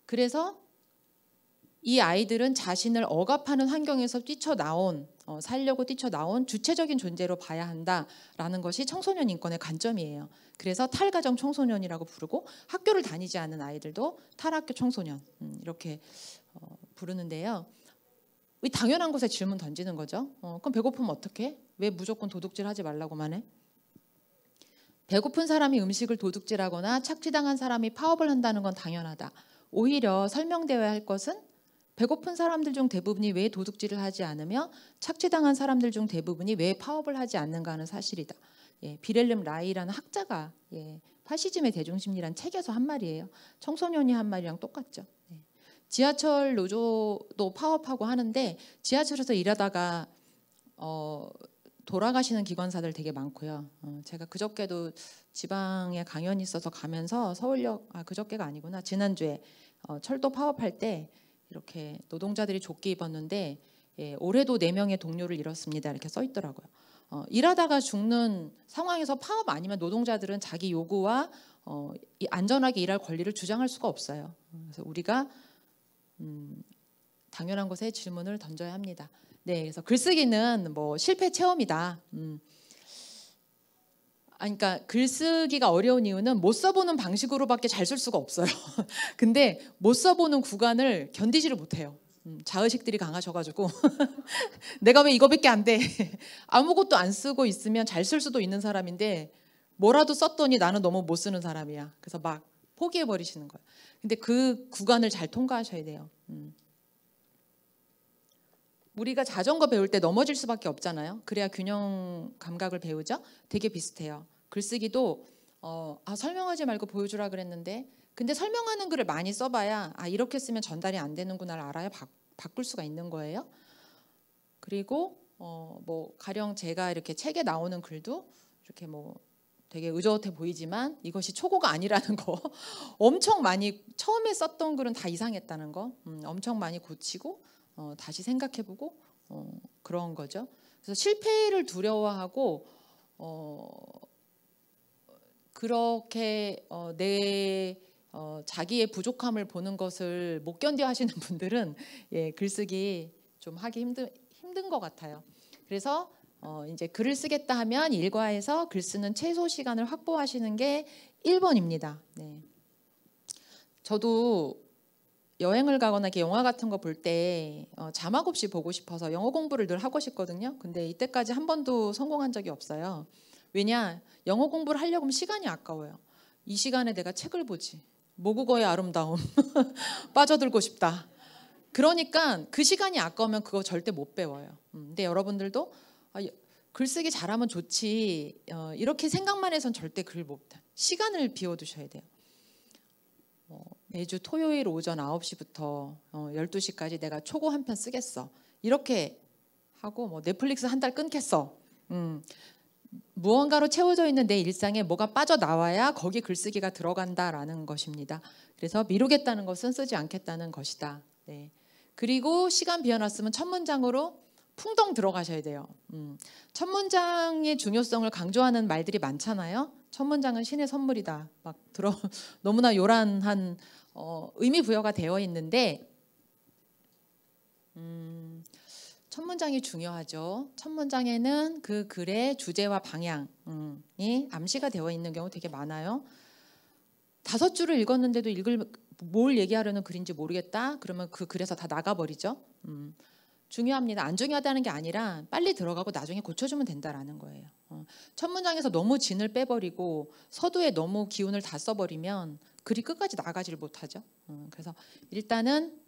그래서 이 아이들은 자신을 억압하는 환경에서 뛰쳐나온 살려고 뛰쳐나온 주체적인 존재로 봐야 한다라는 것이 청소년 인권의 관점이에요. 그래서 탈가정 청소년이라고 부르고 학교를 다니지 않는 아이들도 탈학교 청소년 이렇게 부르는데요. 이 당연한 것에 질문 던지는 거죠. 그럼 배고프면 어떡해? 왜 무조건 도둑질하지 말라고만 해? 배고픈 사람이 음식을 도둑질하거나 착취당한 사람이 파업을 한다는 건 당연하다. 오히려 설명되어야 할 것은 배고픈 사람들 중 대부분이 왜 도둑질을 하지 않으며 착취당한 사람들 중 대부분이 왜 파업을 하지 않는가 하는 사실이다. 비렐름 라이라는 학자가 파시즘의 대중심리란 책에서 한 말이에요. 청소년이 한 말이랑 똑같죠. 지하철 노조도 파업하고 하는데 지하철에서 일하다가 돌아가시는 기관사들 되게 많고요. 제가 그저께도 지방에 강연이 있어서 가면서 서울역 그저께가 아니구나 지난주에 철도 파업할 때 이렇게 노동자들이 조끼 입었는데 올해도 4명의 동료를 잃었습니다 이렇게 써 있더라고요. 일하다가 죽는 상황에서 파업 아니면 노동자들은 자기 요구와 안전하게 일할 권리를 주장할 수가 없어요. 그래서 우리가 당연한 것에 질문을 던져야 합니다. 네, 그래서 글쓰기는 뭐 실패 체험이다. 그러니까 글쓰기가 어려운 이유는 못 써보는 방식으로밖에 잘 쓸 수가 없어요. 근데 못 써보는 구간을 견디지를 못해요. 자의식들이 강하셔가지고 내가 왜 이거밖에 안 돼? 아무것도 안 쓰고 있으면 잘 쓸 수도 있는 사람인데 뭐라도 썼더니 나는 너무 못 쓰는 사람이야. 그래서 막 포기해버리시는 거예요. 근데 그 구간을 잘 통과하셔야 돼요. 우리가 자전거 배울 때 넘어질 수밖에 없잖아요. 그래야 균형 감각을 배우죠. 되게 비슷해요. 글쓰기도 설명하지 말고 보여주라 그랬는데 근데 설명하는 글을 많이 써봐야 이렇게 쓰면 전달이 안 되는구나를 알아야 바꿀 수가 있는 거예요. 그리고 뭐 가령 제가 이렇게 책에 나오는 글도 이렇게 뭐 되게 의젓해 보이지만 이것이 초고가 아니라는 거 엄청 많이 처음에 썼던 글은 다 이상했다는 거 엄청 많이 고치고 다시 생각해보고 그런 거죠. 그래서 실패를 두려워하고 그렇게 내 자기의 부족함을 보는 것을 못 견뎌 하시는 분들은 글쓰기 좀 하기 힘든 것 같아요. 그래서 이제 글을 쓰겠다 하면 일과에서 글 쓰는 최소 시간을 확보하시는 게 1번입니다. 네. 저도 여행을 가거나 이렇게 영화 같은 거 볼 때 자막 없이 보고 싶어서 영어 공부를 늘 하고 싶거든요. 근데 이때까지 한 번도 성공한 적이 없어요. 왜냐? 영어 공부를 하려고 하면 시간이 아까워요. 이 시간에 내가 책을 보지. 모국어의 아름다움 빠져들고 싶다. 그러니까 그 시간이 아까우면 그거 절대 못 배워요. 근데 여러분들도 글쓰기 잘하면 좋지 이렇게 생각만 해선 절대 글 못해. 시간을 비워두셔야 돼요. 매주 토요일 오전 9시부터 12시까지 내가 초고 한 편 쓰겠어. 이렇게 하고 뭐 넷플릭스 한 달 끊겠어. 무언가로 채워져 있는 내 일상에 뭐가 빠져나와야 거기 글쓰기가 들어간다라는 것입니다. 그래서 미루겠다는 것은 쓰지 않겠다는 것이다. 네. 그리고 시간 비워놨으면 첫 문장으로 풍덩 들어가셔야 돼요. 첫 문장의 중요성을 강조하는 말들이 많잖아요. 첫 문장은 신의 선물이다. 막 너무나 요란한 의미 부여가 되어 있는데 첫 문장이 중요하죠. 첫 문장에는 그 글의 주제와 방향이 암시가 되어 있는 경우 되게 많아요. 5줄을 읽었는데도 뭘 얘기하려는 글인지 모르겠다. 그러면 그 글에서 다 나가버리죠. 중요합니다. 안 중요하다는 게 아니라 빨리 들어가고 나중에 고쳐주면 된다라는 거예요. 첫 문장에서 너무 진을 빼버리고 서두에 너무 기운을 다 써버리면 글이 끝까지 나가지를 못하죠. 그래서 일단은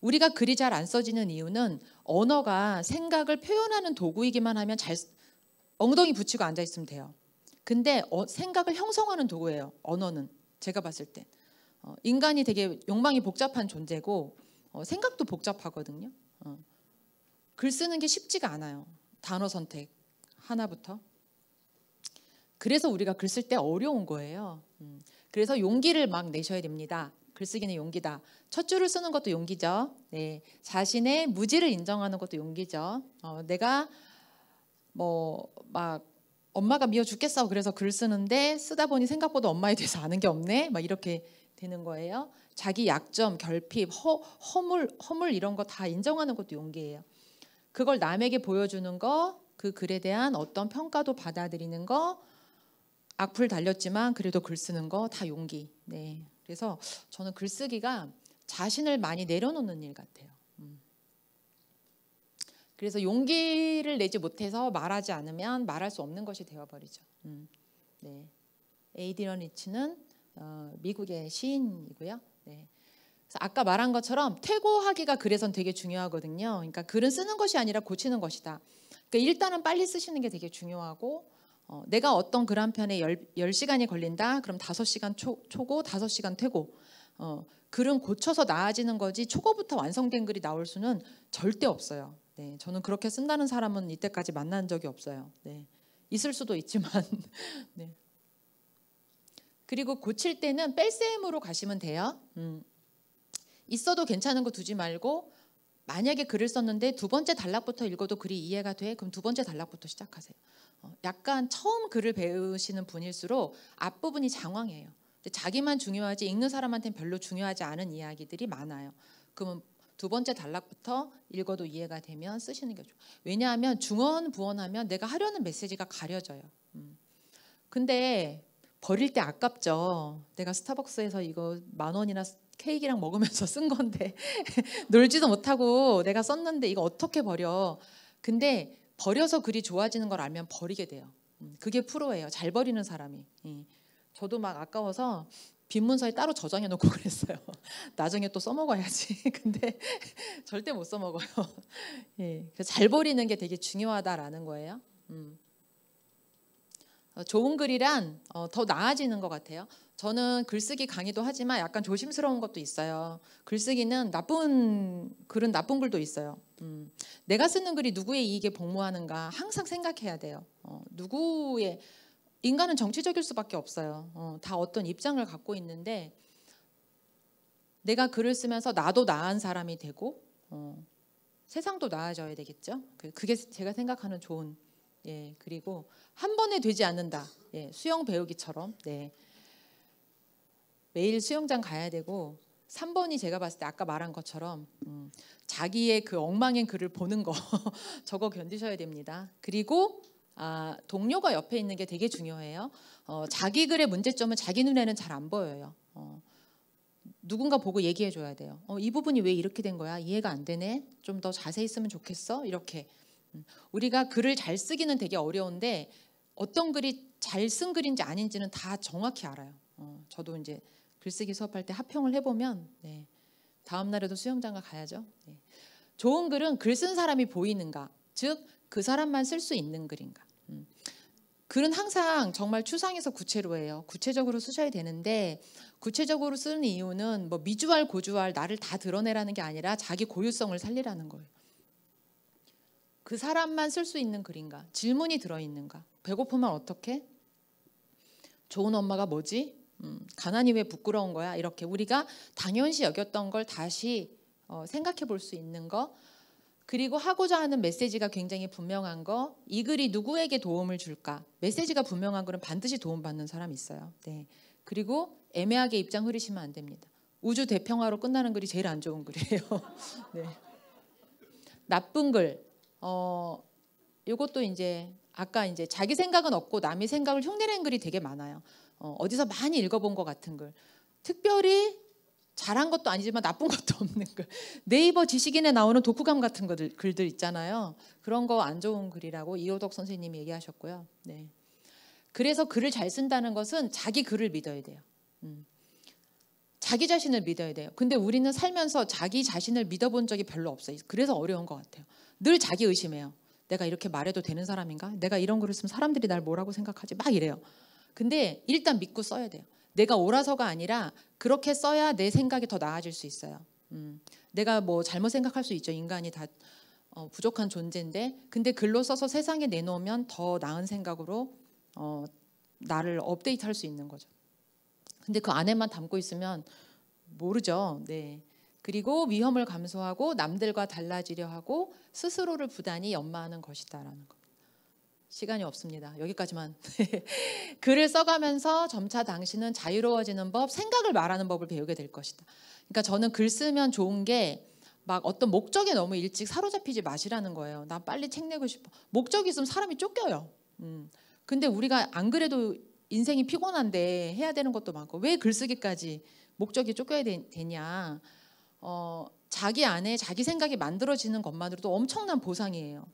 우리가 글이 잘 안 써지는 이유는 언어가 생각을 표현하는 도구이기만 하면 엉덩이 붙이고 앉아 있으면 돼요. 근데 생각을 형성하는 도구예요. 언어는 제가 봤을 때 인간이 되게 욕망이 복잡한 존재고 생각도 복잡하거든요. 글 쓰는 게 쉽지가 않아요. 단어 선택 하나부터. 그래서 우리가 글 쓸 때 어려운 거예요. 그래서 용기를 막 내셔야 됩니다. 글쓰기는 용기다. 첫 줄을 쓰는 것도 용기죠. 네, 자신의 무지를 인정하는 것도 용기죠. 내가 막 엄마가 미워 죽겠어. 그래서 글 쓰는데 쓰다 보니 생각보다 엄마에 대해서 아는 게 없네. 막 이렇게 되는 거예요. 자기 약점, 결핍, 허물 이런 거 다 인정하는 것도 용기예요. 그걸 남에게 보여주는 거, 그 글에 대한 어떤 평가도 받아들이는 거, 악플 달렸지만 그래도 글 쓰는 거 다 용기. 네. 그래서 저는 글쓰기가 자신을 많이 내려놓는 일 같아요. 그래서 용기를 내지 못해서 말하지 않으면 말할 수 없는 것이 되어버리죠. 네. 에이디런 리치는 미국의 시인이고요. 네. 그래서 아까 말한 것처럼 퇴고하기가 글에선 되게 중요하거든요. 그러니까 글은 쓰는 것이 아니라 고치는 것이다. 그러니까 일단은 빨리 쓰시는 게 되게 중요하고 내가 어떤 글 한 편에 10시간이 걸린다. 그럼 5시간 초고 5시간 퇴고. 글은 고쳐서 나아지는 거지 초고부터 완성된 글이 나올 수는 절대 없어요. 네, 저는 그렇게 쓴다는 사람은 이때까지 만난 적이 없어요. 네, 있을 수도 있지만 네. 그리고 고칠 때는 뺄셈으로 가시면 돼요. 있어도 괜찮은 거 두지 말고 만약에 글을 썼는데 두 번째 단락부터 읽어도 글이 이해가 돼? 그럼 두 번째 단락부터 시작하세요. 약간 처음 글을 배우시는 분일수록 앞부분이 장황해요. 자기만 중요하지 읽는 사람한테는 별로 중요하지 않은 이야기들이 많아요. 그러면 두 번째 단락부터 읽어도 이해가 되면 쓰시는 게 좋아요. 왜냐하면 중언 부언하면 내가 하려는 메시지가 가려져요. 근데 버릴 때 아깝죠. 내가 스타벅스에서 이거 10,000원이나 케이크랑 먹으면서 쓴 건데 놀지도 못하고 내가 썼는데 이거 어떻게 버려. 근데 버려서 글이 좋아지는 걸 알면 버리게 돼요. 그게 프로예요. 잘 버리는 사람이. 저도 막 아까워서 빈 문서에 따로 저장해 놓고 그랬어요. 나중에 또 써먹어야지. 근데 절대 못 써먹어요. 예, 잘 버리는 게 되게 중요하다라는 거예요. 좋은 글이란 더 나아지는 것 같아요. 저는 글쓰기 강의도 하지만 약간 조심스러운 것도 있어요. 글쓰기는 나쁜 글은 나쁜 글도 있어요. 내가 쓰는 글이 누구의 이익에 복무하는가 항상 생각해야 돼요. 누구의 인간은 정치적일 수밖에 없어요. 다 어떤 입장을 갖고 있는데 내가 글을 쓰면서 나도 나은 사람이 되고 세상도 나아져야 되겠죠. 그게 제가 생각하는 좋은 그리고 한 번에 되지 않는다. 수영 배우기처럼 매일 수영장 가야 되고 3번이 제가 봤을 때 아까 말한 것처럼 자기의 그 엉망인 글을 보는 거 저거 견디셔야 됩니다. 그리고 동료가 옆에 있는 게 되게 중요해요. 자기 글의 문제점은 자기 눈에는 잘 안 보여요. 누군가 보고 얘기해 줘야 돼요. 이 부분이 왜 이렇게 된 거야? 이해가 안 되네. 좀 더 자세히 쓰면 좋겠어. 이렇게 우리가 글을 잘 쓰기는 되게 어려운데 어떤 글이 잘 쓴 글인지 아닌지는 다 정확히 알아요. 저도 이제 글쓰기 수업할 때 합평을 해보면 다음 날에도 수영장가 가야죠. 좋은 글은 글 쓴 사람이 보이는가, 즉 그 사람만 쓸 수 있는 글인가. 글은 항상 정말 추상에서 구체로예요. 구체적으로 쓰셔야 되는데 구체적으로 쓰는 이유는 뭐 미주알 고주알 나를 다 드러내라는 게 아니라 자기 고유성을 살리라는 거예요. 그 사람만 쓸 수 있는 글인가? 질문이 들어있는가? 배고프면 어떡해? 좋은 엄마가 뭐지? 가난이 왜 부끄러운 거야? 이렇게 우리가 당연시 여겼던 걸 다시 생각해 볼 수 있는 거. 그리고 하고자 하는 메시지가 굉장히 분명한 거. 이 글이 누구에게 도움을 줄까? 메시지가 분명한 글은 반드시 도움받는 사람이 있어요. 그리고 애매하게 입장 흐리시면 안 됩니다. 우주 대평화로 끝나는 글이 제일 안 좋은 글이에요. 나쁜 글. 이것도 이제 아까 이제 자기 생각은 없고 남의 생각을 흉내낸 글이 되게 많아요. 어디서 많이 읽어본 것 같은 글. 특별히 잘한 것도 아니지만 나쁜 것도 없는 글. 네이버 지식인에 나오는 독후감 같은 글들 있잖아요. 그런 거 안 좋은 글이라고 이호덕 선생님이 얘기하셨고요. 그래서 글을 잘 쓴다는 것은 자기 글을 믿어야 돼요. 자기 자신을 믿어야 돼요. 근데 우리는 살면서 자기 자신을 믿어본 적이 별로 없어요. 그래서 어려운 것 같아요. 늘 자기 의심해요. 내가 이렇게 말해도 되는 사람인가? 내가 이런 글을 쓰면 사람들이 날 뭐라고 생각하지? 막 이래요. 근데 일단 믿고 써야 돼요. 내가 옳아서가 아니라 그렇게 써야 내 생각이 더 나아질 수 있어요. 내가 뭐 잘못 생각할 수 있죠. 인간이 다 부족한 존재인데 근데 글로 써서 세상에 내놓으면 더 나은 생각으로 나를 업데이트할 수 있는 거죠. 근데 그 안에만 담고 있으면 모르죠. 그리고 위험을 감수하고 남들과 달라지려 하고 스스로를 부단히 연마하는 것이다라는 거. 시간이 없습니다. 여기까지만. 글을 써가면서 점차 당신은 자유로워지는 법, 생각을 말하는 법을 배우게 될 것이다. 그러니까 저는 글 쓰면 좋은 게 막 어떤 목적에 너무 일찍 사로잡히지 마시라는 거예요. 나 빨리 책 내고 싶어. 목적이 있으면 사람이 쫓겨요. 근데 우리가 안 그래도 인생이 피곤한데 해야 되는 것도 많고 왜 글쓰기까지 목적이 쫓겨야 되냐. 자기 안에 자기 생각이 만들어지는 것만으로도 엄청난 보상이에요.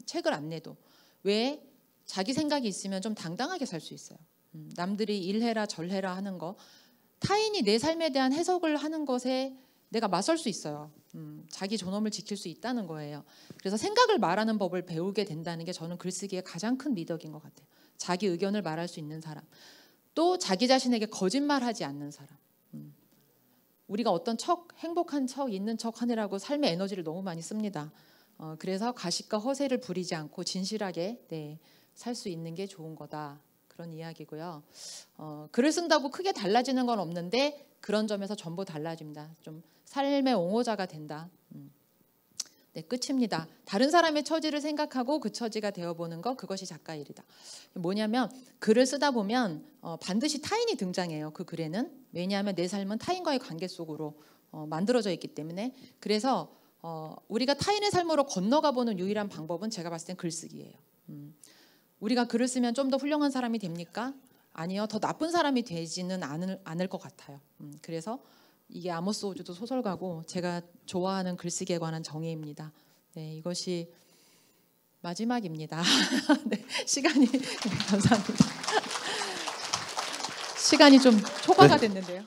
책을 안 내도. 왜? 자기 생각이 있으면 좀 당당하게 살 수 있어요. 남들이 일해라 절해라 하는 거 타인이 내 삶에 대한 해석을 하는 것에 내가 맞설 수 있어요. 자기 존엄을 지킬 수 있다는 거예요. 그래서 생각을 말하는 법을 배우게 된다는 게 저는 글쓰기의 가장 큰 미덕인 것 같아요. 자기 의견을 말할 수 있는 사람, 또 자기 자신에게 거짓말하지 않는 사람. 우리가 어떤 행복한 척, 있는 척 하느라고 삶의 에너지를 너무 많이 씁니다. 그래서 가식과 허세를 부리지 않고 진실하게 살 수 있는 게 좋은 거다. 그런 이야기고요. 글을 쓴다고 크게 달라지는 건 없는데 그런 점에서 전부 달라집니다. 좀 삶의 옹호자가 된다. 끝입니다. 다른 사람의 처지를 생각하고 그 처지가 되어보는 것, 그것이 작가 일이다. 뭐냐면 글을 쓰다 보면 반드시 타인이 등장해요. 그 글에는. 왜냐하면 내 삶은 타인과의 관계 속으로 만들어져 있기 때문에. 그래서 우리가 타인의 삶으로 건너가보는 유일한 방법은 제가 봤을 땐 글쓰기예요. 우리가 글을 쓰면 좀 더 훌륭한 사람이 됩니까? 아니요. 더 나쁜 사람이 되지는 않을 것 같아요. 그래서 이게 아모스 오즈도 소설가고 제가 좋아하는 글쓰기에 관한 정의입니다. 이것이 마지막입니다. 시간이 감사합니다. 시간이 좀 초과가 네. 됐는데요.